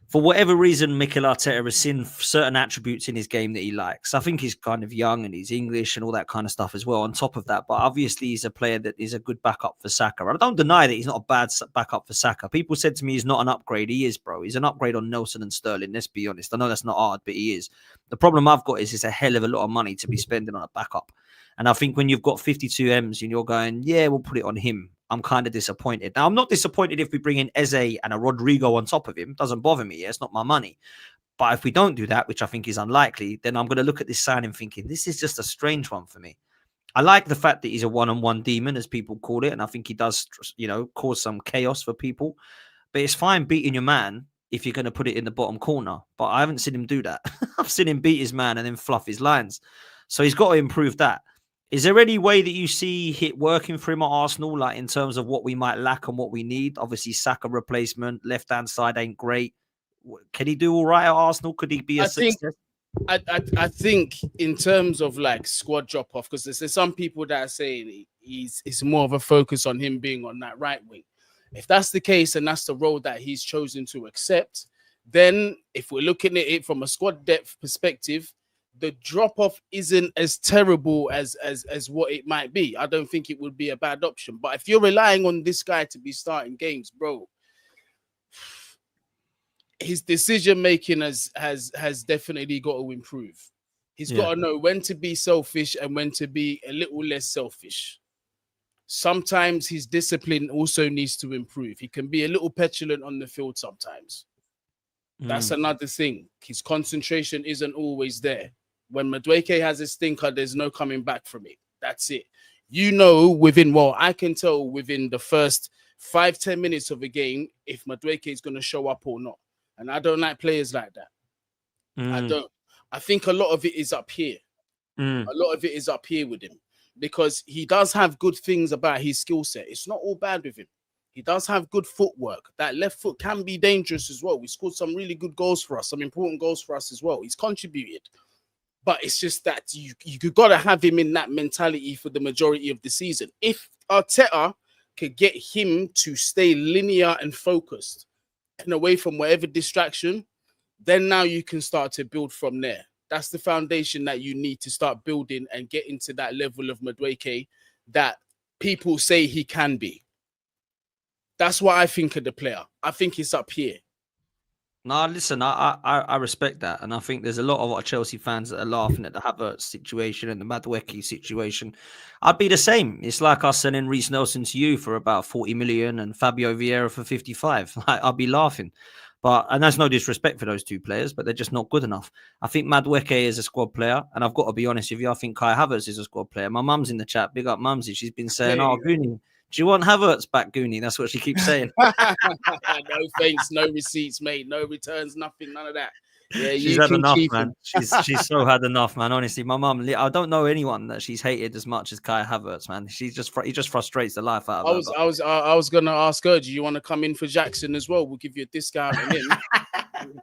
For whatever reason, Mikel Arteta has seen certain attributes in his game that he likes. I think he's kind of young and he's English and all that kind of stuff as well on top of that. But obviously, he's a player that is a good backup for Saka. I don't deny that he's not a bad backup for Saka. People said to me he's not an upgrade. He is, bro. He's an upgrade on Nelson and Sterling. Let's be honest. I know that's not hard, but he is. The problem I've got is it's a hell of a lot of money to be spending on a backup. And I think when you've got 52 M's and you're going, yeah, we'll put it on him, I'm kind of disappointed. Now, I'm not disappointed if we bring in Eze and a Rodrigo on top of him. It doesn't bother me. Yeah? It's not my money. But if we don't do that, which I think is unlikely, then I'm going to look at this signing thinking, this is just a strange one for me. I like the fact that he's a one-on-one demon, as people call it. And I think he does, cause some chaos for people. But it's fine beating your man if you're going to put it in the bottom corner. But I haven't seen him do that. I've seen him beat his man and then fluff his lines. So he's got to improve that. Is there any way that you see it working for him at Arsenal, like in terms of what we might lack and what we need? Obviously, Saka replacement, left-hand side ain't great. Can he do all right at Arsenal? Could he be a success? I think in terms of like squad drop-off, because there's some people that are saying it's more of a focus on him being on that right wing. If that's the case and that's the role that he's chosen to accept, then if we're looking at it from a squad depth perspective, the drop off isn't as terrible as what it might be. I don't think it would be a bad option. But if you're relying on this guy to be starting games, bro, his decision making has definitely got to improve. He's got to know when to be selfish and when to be a little less selfish. Sometimes his discipline also needs to improve. He can be a little petulant on the field sometimes. That's another thing. His concentration isn't always there. When Madueke has a stinker, there's no coming back from it. That's it. I can tell within the first 5-10 minutes of a game if Madueke is going to show up or not. And I don't like players like that. I don't. I think a lot of it is up here. A lot of it is up here with him because he does have good things about his skill set. It's not all bad with him. He does have good footwork. That left foot can be dangerous as well. We scored some really good goals for us, some important goals for us as well. He's contributed. But it's just that you got to have him in that mentality for the majority of the season. If Arteta could get him to stay linear and focused and away from whatever distraction, then now you can start to build from there. That's the foundation that you need to start building and get into that level of Madueke that people say he can be. That's what I think of the player. I think it's up here. No, listen, I respect that. And I think there's a lot of Chelsea fans that are laughing at the Havertz situation and the Madueke situation. I'd be the same. It's like us selling Reece Nelson to you for about 40 million and Fabio Vieira for 55. I'd be laughing. And that's no disrespect for those two players, but they're just not good enough. I think Madueke is a squad player, and I've got to be honest with you, I think Kai Havertz is a squad player. My mum's in the chat, big up Mumsy. She's been saying, Goonie, do you want Havertz back, Goonie? That's what she keeps saying. No thanks, no receipts, mate, no returns, nothing, none of that. Yeah, she's had enough, man. She's so had enough, man. Honestly, my mum, I don't know anyone that she's hated as much as Kai Havertz, man. He just frustrates the life out of her. I was gonna ask her, do you want to come in for Jackson as well? We'll give you a discount on him.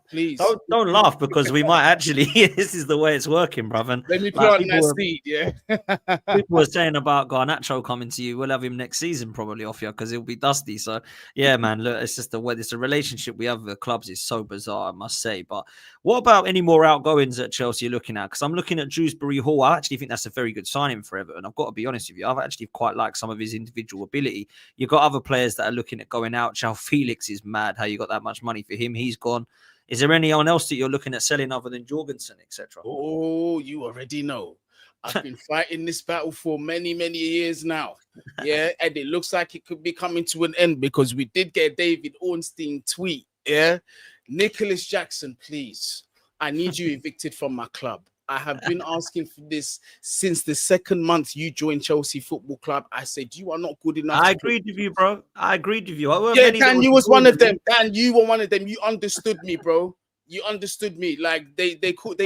Please don't laugh because we might actually. This is the way it's working, brother. Let me plant that seed. Yeah. People were saying about Garnacho coming to you. We'll have him next season probably off you because he'll be dusty. So yeah, man. Look, it's just the way. It's a relationship we have with the clubs is so bizarre, I must say. But what about any more outgoings that Chelsea are looking at? Because I'm looking at Dewsbury Hall. I actually think that's a very good signing for Everton. I've got to be honest with you. I've actually quite liked some of his individual ability. You've got other players that are looking at going out. João Felix is mad. How you got that much money for him? He's gone. Is there anyone else that you're looking at selling other than Jorgensen, etc.? Oh, you already know. I've been fighting this battle for many, many years now. Yeah, and it looks like it could be coming to an end because we did get a David Ornstein tweet. Yeah, Nicholas Jackson, please. I need you evicted from my club. I have been asking for this since the second month you joined Chelsea Football Club. I said, you are not good enough. I agreed with you, bro. I agreed with you. Yeah, Dan, you was one of them. Dan, you were one of them. You understood me, bro. You understood me. Like they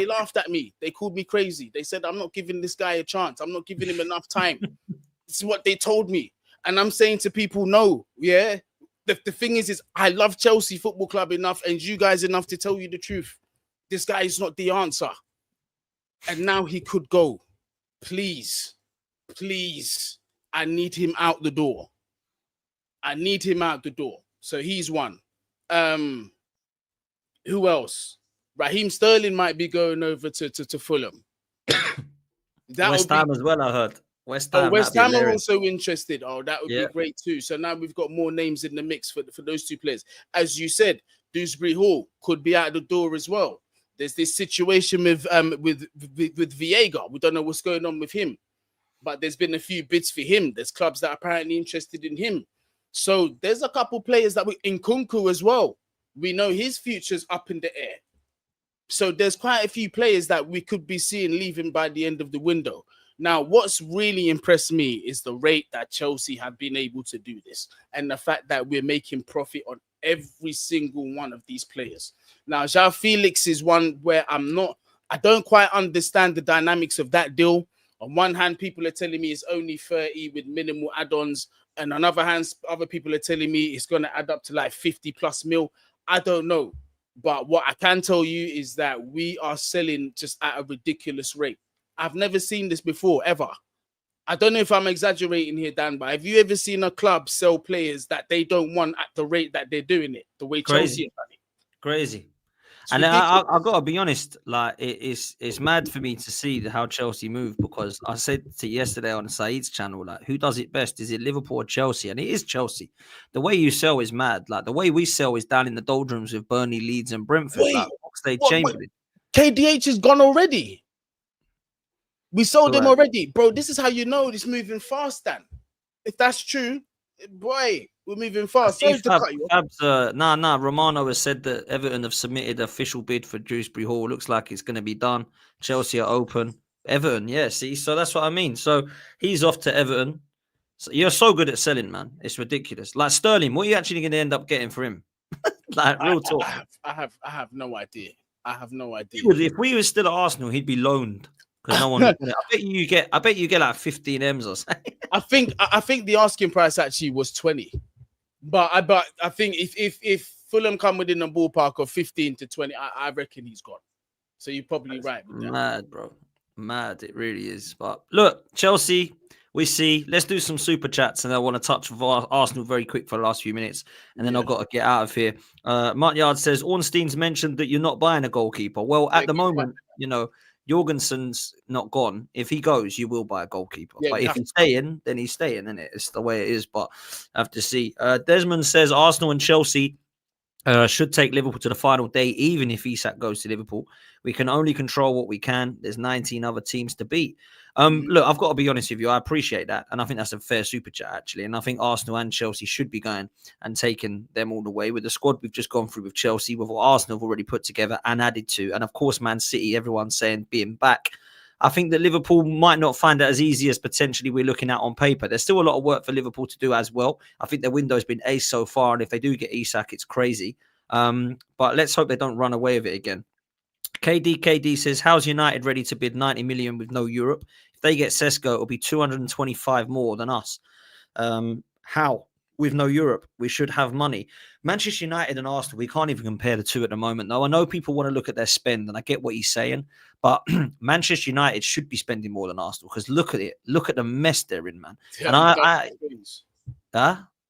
laughed at me. They called me crazy. They said, I'm not giving this guy a chance. I'm not giving him enough time. This is what they told me. And I'm saying to people, no, yeah. The thing is I love Chelsea Football Club enough and you guys enough to tell you the truth. This guy is not the answer. And now he could go. Please, I need him out the door. So he's one. Who else? Raheem Sterling might be going over to Fulham. West Ham as well, I heard. West Ham are also interested. Oh, that would be great too. So now we've got more names in the mix for those two players. As you said, Dewsbury Hall could be out the door as well. There's this situation with Viega. We don't know what's going on with him, but there's been a few bids for him. There's clubs that are apparently interested in him. So there's a couple players that in Nkunku as well. We know his future's up in the air. So there's quite a few players that we could be seeing leaving by the end of the window. Now, what's really impressed me is the rate that Chelsea have been able to do this and the fact that we're making profit on every single one of these players. Now, João Felix is one where I don't quite understand the dynamics of that deal. On one hand, people are telling me it's only 30 with minimal add-ons. And on the other hand, other people are telling me it's going to add up to like 50 plus mil. I don't know. But what I can tell you is that we are selling just at a ridiculous rate. I've never seen this before, ever. I don't know if I'm exaggerating here, Dan, but have you ever seen a club sell players that they don't want at the rate that they're doing it? The way Chelsea have done it. Crazy. It's And ridiculous. I got to be honest, like it's mad for me to see how Chelsea move because I said to yesterday on Saeed's channel, like, who does it best? Is it Liverpool or Chelsea? And it is Chelsea. The way you sell is mad. Like the way we sell is down in the doldrums with Burnley, Leeds, and Brentford. Like Wait, Oxlade what? Chamberlain. KDH is gone already. We sold him Correct. already, bro. This is how you know it's moving fast. Then, if that's true, boy, we're moving I fast. see Sorry to cut you off. Fab's, Romano has said that Everton have submitted official bid for Dewsbury Hall. Looks like it's going to be done. Chelsea are open. Everton, yeah, see, so that's what I mean. So he's off to Everton. So you're so good at selling, man. It's ridiculous. Like Sterling, what are you actually going to end up getting for him? Like real talk. I have no idea. I have no idea. If we were still at Arsenal, he'd be loaned because no one. I bet you get like 15 M's or something. I think the asking price actually was 20, but I think if Fulham come within a ballpark of 15 to 20, I reckon he's gone. So you're probably right with that. Mad, bro. Mad. It really is. But look, Chelsea, we see. Let's do some super chats. And I want to touch with Arsenal very quick for the last few minutes. And then I've got to get out of here. Mark Yard says, Ornstein's mentioned that you're not buying a goalkeeper. Well, at the moment, Jorgensen's not gone. If he goes, you will buy a goalkeeper. Yeah, but if he's staying, then he's staying, isn't it? It's the way it is. But I have to see. Desmond says Arsenal and Chelsea should take Liverpool to the final day, even if Isak goes to Liverpool. We can only control what we can. There's 19 other teams to beat. Look, I've got to be honest with you. I appreciate that. And I think that's a fair super chat, actually. And I think Arsenal and Chelsea should be going and taking them all the way with the squad we've just gone through with Chelsea, with what Arsenal have already put together and added to. And of course, Man City, everyone's saying being back. I think that Liverpool might not find it as easy as potentially we're looking at on paper. There's still a lot of work for Liverpool to do as well. I think their window's been ace so far. And if they do get Isak, it's crazy. But let's hope they don't run away with it again. KD says, how's United ready to bid 90 million with no Europe? If they get Sesko, it'll be 225 more than us. How? With no Europe, we should have money. Manchester United and Arsenal, we can't even compare the two at the moment. Now, I know people want to look at their spend, and I get what he's saying, but Manchester United should be spending more than Arsenal because look at it. Look at the mess they're in, man. And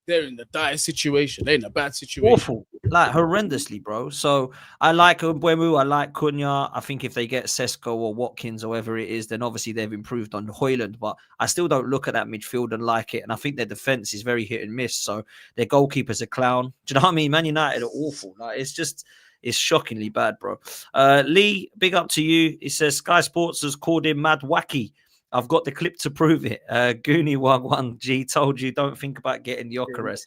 they're in a dire situation. They're in a bad situation. Awful. Like horrendously, bro. So I like Mbeumo, I like Cunha. I think if they get Sesko or Watkins or whoever it is, then obviously they've improved on Højlund. But I still don't look at that midfield and like it. And I think their defense is very hit and miss. So their goalkeeper's a clown. Do you know what I mean? Man United are awful. Like it's shockingly bad, bro. Lee, big up to you. He says Sky Sports has called him Mad Wacky. I've got the clip to prove it. Goonie 11G told you don't think about getting Gyökeres.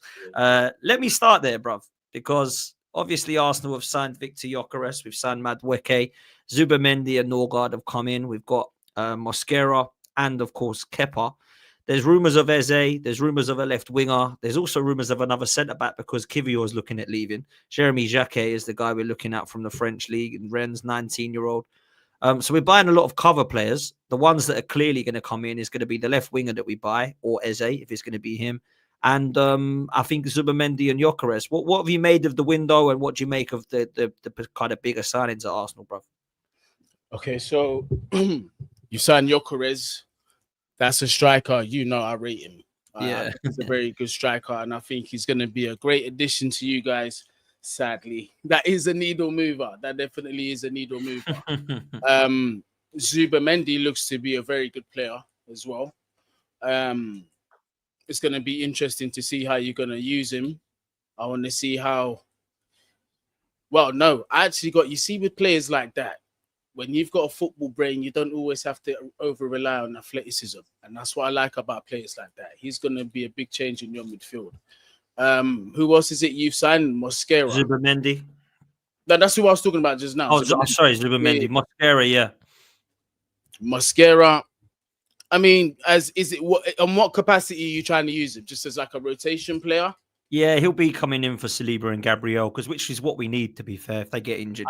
Let me start there, bruv, because obviously Arsenal have signed Victor Gyökeres. We've signed Madueke. Zubamendi and Norgard have come in. We've got Mosquera and, of course, Kepa. There's rumours of Eze. There's rumours of a left winger. There's also rumours of another centre-back because Kivior is looking at leaving. Jeremy Jacquet is the guy we're looking at from the French league. And Rennes, 19-year-old. So we're buying a lot of cover players. The ones that are clearly going to come in is going to be the left winger that we buy, or Eze, if it's going to be him. And I think Zubamendi and Gyökeres. What have you made of the window, and what do you make of the kind of bigger signings at Arsenal, bro? Okay, so you signed Gyökeres. That's a striker. I rate him. Yeah, he's a very good striker, and I think he's going to be a great addition to you guys. Sadly, that is a needle mover. That definitely is a needle mover. Zubamendi looks to be a very good player as well. It's going to be interesting to see how you're going to use him. I want to see how. Well, no, I actually with players like that, when you've got a football brain, you don't always have to over rely on athleticism, and that's what I like about players like that. He's going to be a big change in your midfield. Who else is it you've signed? Mosquera. Zubamendi. That's who I was talking about just now. I'm sorry, Zubamendi. Yeah. Mosquera, yeah. Mosquera. I mean, on what capacity are you trying to use him? Just as like a rotation player? Yeah, he'll be coming in for Saliba and Gabriel, which is what we need, to be fair, if they get injured.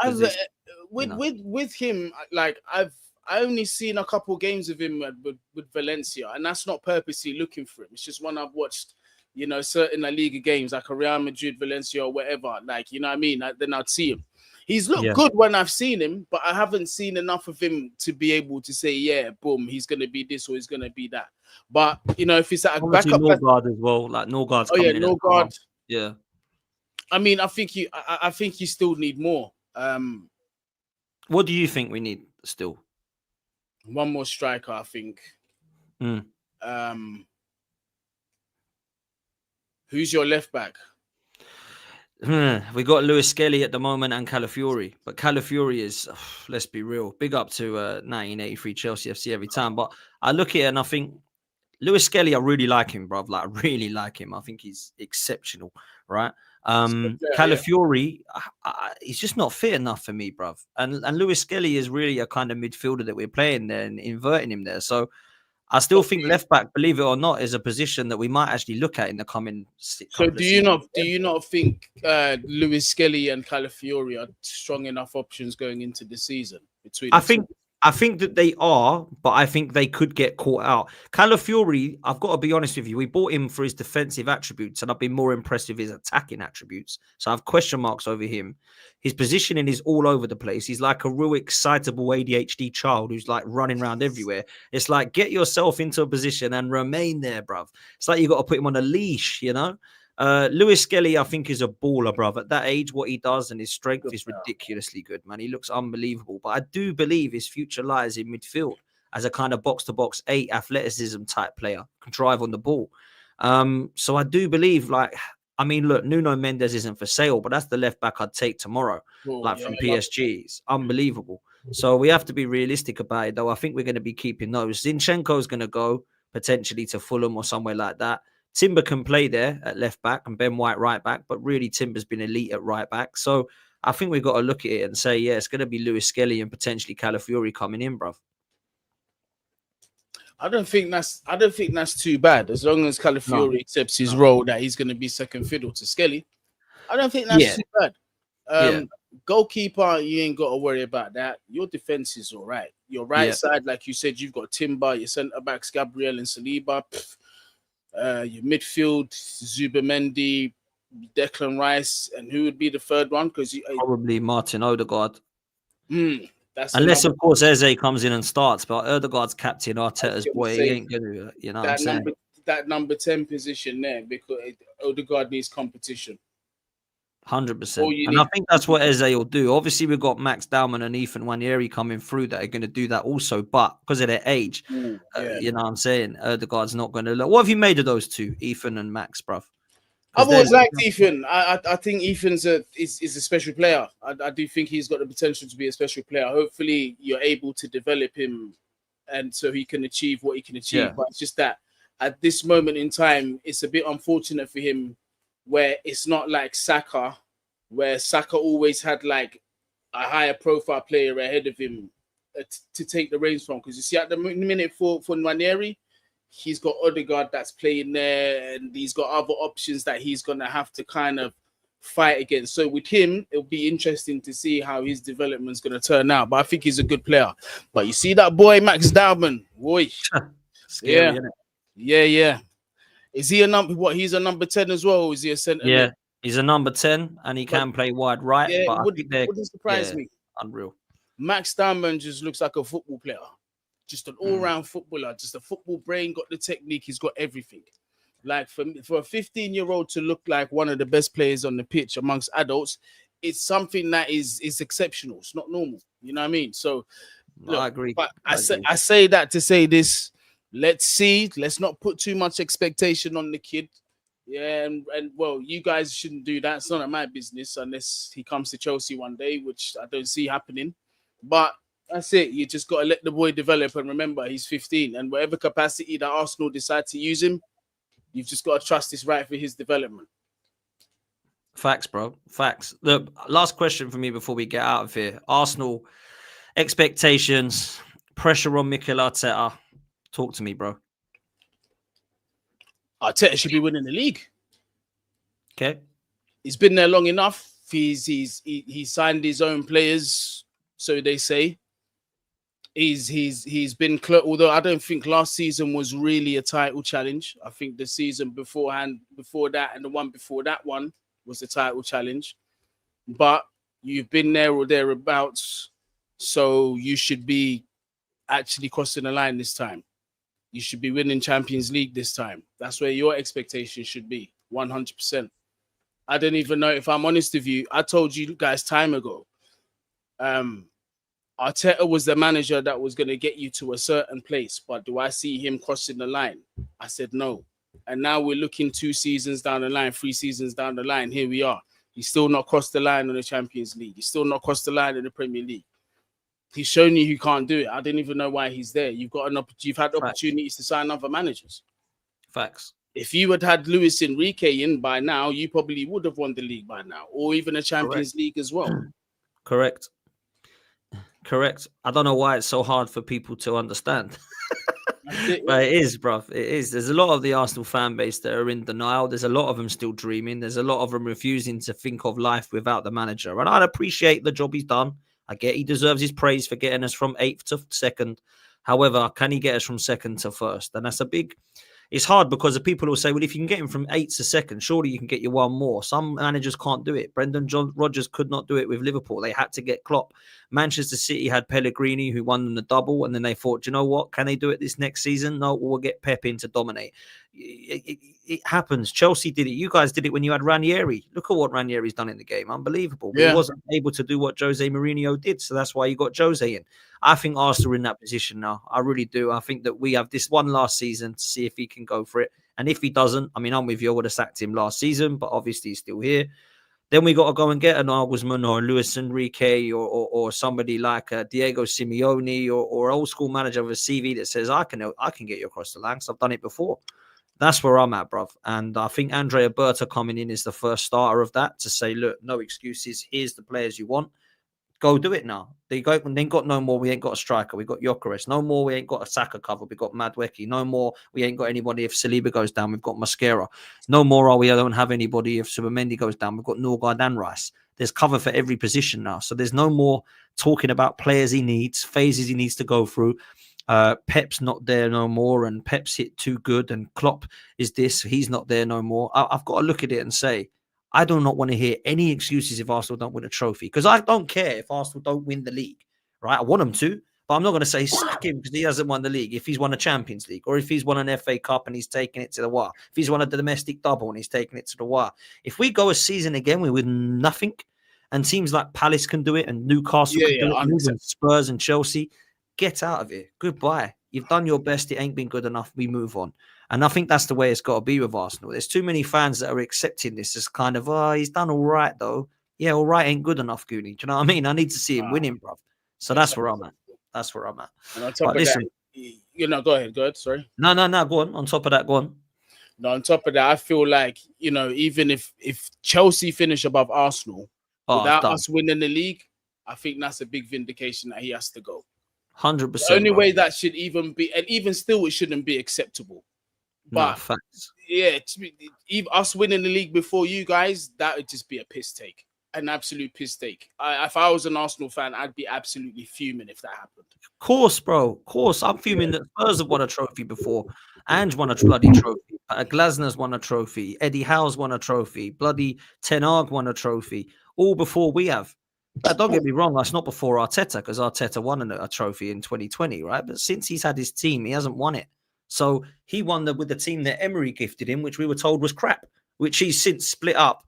With him, like I only seen a couple games of him with Valencia, and that's not purposely looking for him. It's just one I've watched. Certain La Liga games like a Real Madrid, Valencia, or whatever. Like, you know what I mean? Then I'd see him. He's looked good when I've seen him, but I haven't seen enough of him to be able to say, yeah, boom, he's going to be this or he's going to be that. But, if it's at a backup... Norgard as well. Like, Norgard's coming in. Norgard. Yeah. I mean, I think you still need more. What do you think we need still? One more striker, I think. Mm. Who's your left back? We got Lewis-Skelly at the moment and Calafiori, but Calafiori is, let's be real, big up to 1983 Chelsea FC every time. But I look at it and I think Lewis-Skelly, I really like him, bruv. Like, I really like him. I think he's exceptional, right? Calafiori, he's just not fit enough for me, bruv. And Lewis-Skelly is really a kind of midfielder that we're playing there and inverting him there. So I still think left back, believe it or not, is a position that we might actually look at in the coming So couple of seasons. do you not think Lewis-Skelly and Calafiori are strong enough options going into the season between? I think that they are, but I think they could get caught out. Calafiori, I've got to be honest with you, we bought him for his defensive attributes, and I've been more impressed with his attacking attributes. So I have question marks over him. His positioning is all over the place. He's like a real excitable ADHD child who's like running around everywhere. It's like, get yourself into a position and remain there, bruv. It's like you got to put him on a leash, you know? Lewis-Skelly, I think, is a baller, bruv. At that age, what he does and his strength is ridiculously good, man. He looks unbelievable. But I do believe his future lies in midfield as a kind of box-to-box 8 athleticism type player, can drive on the ball. So I do believe, like, I mean, look, Nuno Mendes isn't for sale, but that's the left back I'd take tomorrow, from PSG. It's unbelievable. So we have to be realistic about it, though. I think we're going to be keeping those. Zinchenko's going to go potentially to Fulham or somewhere like that. Timber can play there at left back and Ben White right back, but really Timber's been elite at right back. So I think we've got to look at it and say, yeah, it's going to be Lewis-Skelly and potentially Calafiori coming in, bruv. I don't think that's too bad as long as Calafiori accepts his role that he's going to be second fiddle to Skelly. I don't think that's too bad. Goalkeeper, you ain't got to worry about that. Your defense is all right. Your right side, like you said, you've got Timber, your centre backs Gabriel and Saliba. Your midfield, Zubimendi, Declan Rice, and who would be the third one? Because probably Martin Odegaard. That's unless, of course, Eze comes in and starts. But Odegaard's captain, Arteta's boy. He ain't going to, you know what I'm saying? That number 10 position there, because Odegaard needs competition. 100%. And I think that's what Eze will do. Obviously, we've got Max Dowman and Ethan Nwaneri coming through that are going to do that also. But because of their age, you know what I'm saying? Odegaard's not going to look. What have you made of those two, Ethan and Max, bruv? I've always liked Ethan. I think Ethan's is a special player. I do think he's got the potential to be a special player. Hopefully, you're able to develop him and so he can achieve what he can achieve. Yeah. But it's just that at this moment in time, it's a bit unfortunate for him where it's not like Saka, where Saka always had like a higher profile player ahead of him to take the reins from. Because you see, at the minute for Nwaneri, he's got Odegaard that's playing there, and he's got other options that he's going to have to kind of fight against. So with him, it'll be interesting to see how his development's going to turn out. But I think he's a good player. But you see that boy, Max Dowman, boy. Scary, isn't it? Yeah. Is he a number? What, he's a number 10 as well? Or is he a centre? Yeah, he's a number 10 and he can play wide right. Yeah, but wouldn't surprise me. Unreal. Max Dowman just looks like a football player. Just an all-round footballer, just a football brain, got the technique, he's got everything. Like for a 15-year-old to look like one of the best players on the pitch amongst adults, it's something that is exceptional. It's not normal. You know what I mean? So look, I agree. But I say that to say this. Let's see. Let's not put too much expectation on the kid. Yeah, and well, you guys shouldn't do that. It's none of my business unless he comes to Chelsea one day, which I don't see happening. But that's it. You just got to let the boy develop. And remember, he's 15. And whatever capacity that Arsenal decide to use him, you've just got to trust it's right for his development. Facts, bro. Facts. The last question for me before we get out of here. Arsenal expectations, pressure on Mikel Arteta. Talk to me, bro. Arteta should be winning the league. Okay. He's been there long enough. He signed his own players, so they say. He's been close, although I don't think last season was really a title challenge. I think the season before that, and the one before that one was a title challenge. But you've been there or thereabouts, so you should be actually crossing the line this time. You should be winning Champions League this time. That's where your expectation should be, 100%. I don't even know if I'm honest with you. I told you guys time ago, Arteta was the manager that was going to get you to a certain place, but do I see him crossing the line? I said no. And now we're looking 2 seasons down the line, 3 seasons down the line. Here we are. He's still not crossed the line on the Champions League. He's still not crossed the line in the Premier League. He's shown you he can't do it. I didn't even know why he's there. You've had opportunities to sign other managers. Facts. If you had Luis Enrique in by now, you probably would have won the league by now, or even a Champions League as well. Correct. I don't know why it's so hard for people to understand. But it is, bruv. It is. There's a lot of the Arsenal fan base that are in denial. There's a lot of them still dreaming. There's a lot of them refusing to think of life without the manager. And I'd appreciate the job he's done. I get he deserves his praise for getting us from 8th to 2nd. However, can he get us from 2nd to 1st? And that's it's hard because the people will say, well, if you can get him from 8th to 2nd, surely you can get you one more. Some managers can't do it. Brendan Rodgers could not do it with Liverpool. They had to get Klopp. Manchester City had Pellegrini, who won them the double, and then they thought, you know what? Can they do it this next season? No, we'll get Pep in to dominate. It happens. Chelsea did it. You guys did it when you had Ranieri. Look at what Ranieri's done in the game. Unbelievable. But he wasn't able to do what Jose Mourinho did, so that's why you got Jose in. I think Arsenal are in that position now. I really do. I think that we have this one last season to see if he can go for it. And if he doesn't, I mean, I'm with you. I would have sacked him last season, but obviously he's still here. Then we got to go and get an Nagelsmann or Luis Enrique or somebody like Diego Simeone or old school manager with a CV that says, I can get you across the line because I've done it before. That's where I'm at, bruv. And I think Andrea Berta coming in is the first starter of that to say, look, no excuses. Here's the players you want. Go do it now. They ain't got no more. We ain't got a striker. We got Gyökeres. No more. We ain't got a Saka cover. We got Madueke. No more. We ain't got anybody if Saliba goes down. We've got Mascara. No more. We don't have anybody if Subamendi goes down. We've got Norgard and Rice. There's cover for every position now. So there's no more talking about players he needs, phases he needs to go through. Pep's not there no more, and Pep's hit too good, and Klopp is this. He's not there no more. I've got to look at it and say, I do not want to hear any excuses if Arsenal don't win a trophy, because I don't care if Arsenal don't win the league, right? I want them to, but I'm not going to say sack him because he hasn't won the league. If he's won a Champions League, or if he's won an FA Cup and he's taking it to the wire, if he's won a domestic double and he's taking it to the wire. If we go a season again with nothing, and teams like Palace can do it, and Newcastle can do it, and Spurs and Chelsea, get out of here. Goodbye. You've done your best. It ain't been good enough. We move on. And I think that's the way it's got to be with Arsenal. There's too many fans that are accepting this as kind of, he's done all right, though. Yeah, all right ain't good enough, Goonie. Do you know what I mean? I need to see him winning, bruv. So that's where I'm at. That's where I'm at. And on top of that, go ahead. Sorry. No. Go on. On top of that, go on. No, on top of that, I feel like, even if Chelsea finish above Arsenal without us winning the league, I think that's a big vindication that he has to go. 100%. The only way that should even be, and even still, it shouldn't be acceptable. But us winning the league before you guys, that would just be a piss take, an absolute piss take. If I was an Arsenal fan, I'd be absolutely fuming if that happened. Of course, bro. Of course, I'm fuming that Spurs have won a trophy before. Ange won a bloody trophy. Glasner's won a trophy. Eddie Howe's won a trophy. Bloody Ten Hag won a trophy. All before we have. Don't get me wrong, that's not before Arteta, because Arteta won a trophy in 2020, right? But since he's had his team, he hasn't won it. So he won with the team that Emery gifted him, which we were told was crap, which he's since split up,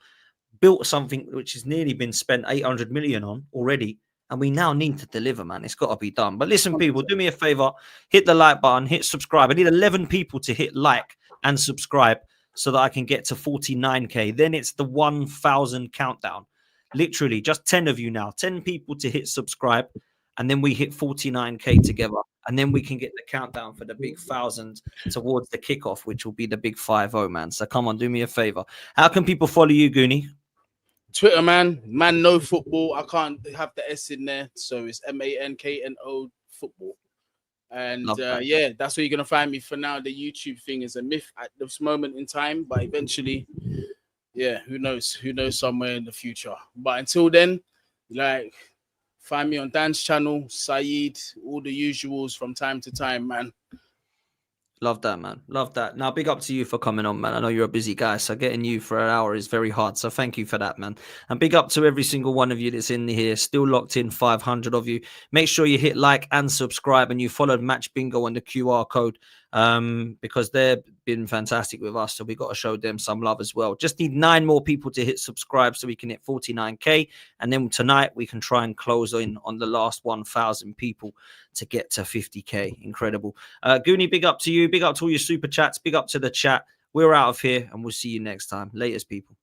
built something which has nearly been spent 800 million on already. And we now need to deliver, man. It's got to be done. But listen, people, do me a favor, hit the like button, hit subscribe. I need 11 people to hit like and subscribe so that I can get to 49K. Then it's the 1,000 countdown. Literally, just 10 of you now, 10 people to hit subscribe, and then we hit 49K together, and then we can get the countdown for the big 1,000 towards the kickoff, which will be the big 5-0, man. So come on, do me a favor. How can people follow you, Goonie? Twitter, man no football. I can't have the S in there, so it's MANKNO football. And that's where you're gonna find me for now. The YouTube thing is a myth at this moment in time, but eventually. Yeah, who knows? Somewhere in the future. But until then, find me on Dan's channel, Saeed, all the usuals from time to time, man. Love that, man. Love that. Now, big up to you for coming on, man. I know you're a busy guy, so getting you for an hour is very hard. So thank you for that, man. And big up to every single one of you that's in here, still locked in, 500 of you. Make sure you hit like and subscribe, and you followed Match Bingo on the QR code because they've been fantastic with us. So we got to show them some love as well. Just need 9 more people to hit subscribe so we can hit 49k. And then tonight we can try and close in on the last 1,000 people to get to 50k. Incredible. Goonie, big up to you. Big up to all your super chats. Big up to the chat. We're out of here and we'll see you next time. Latest, people.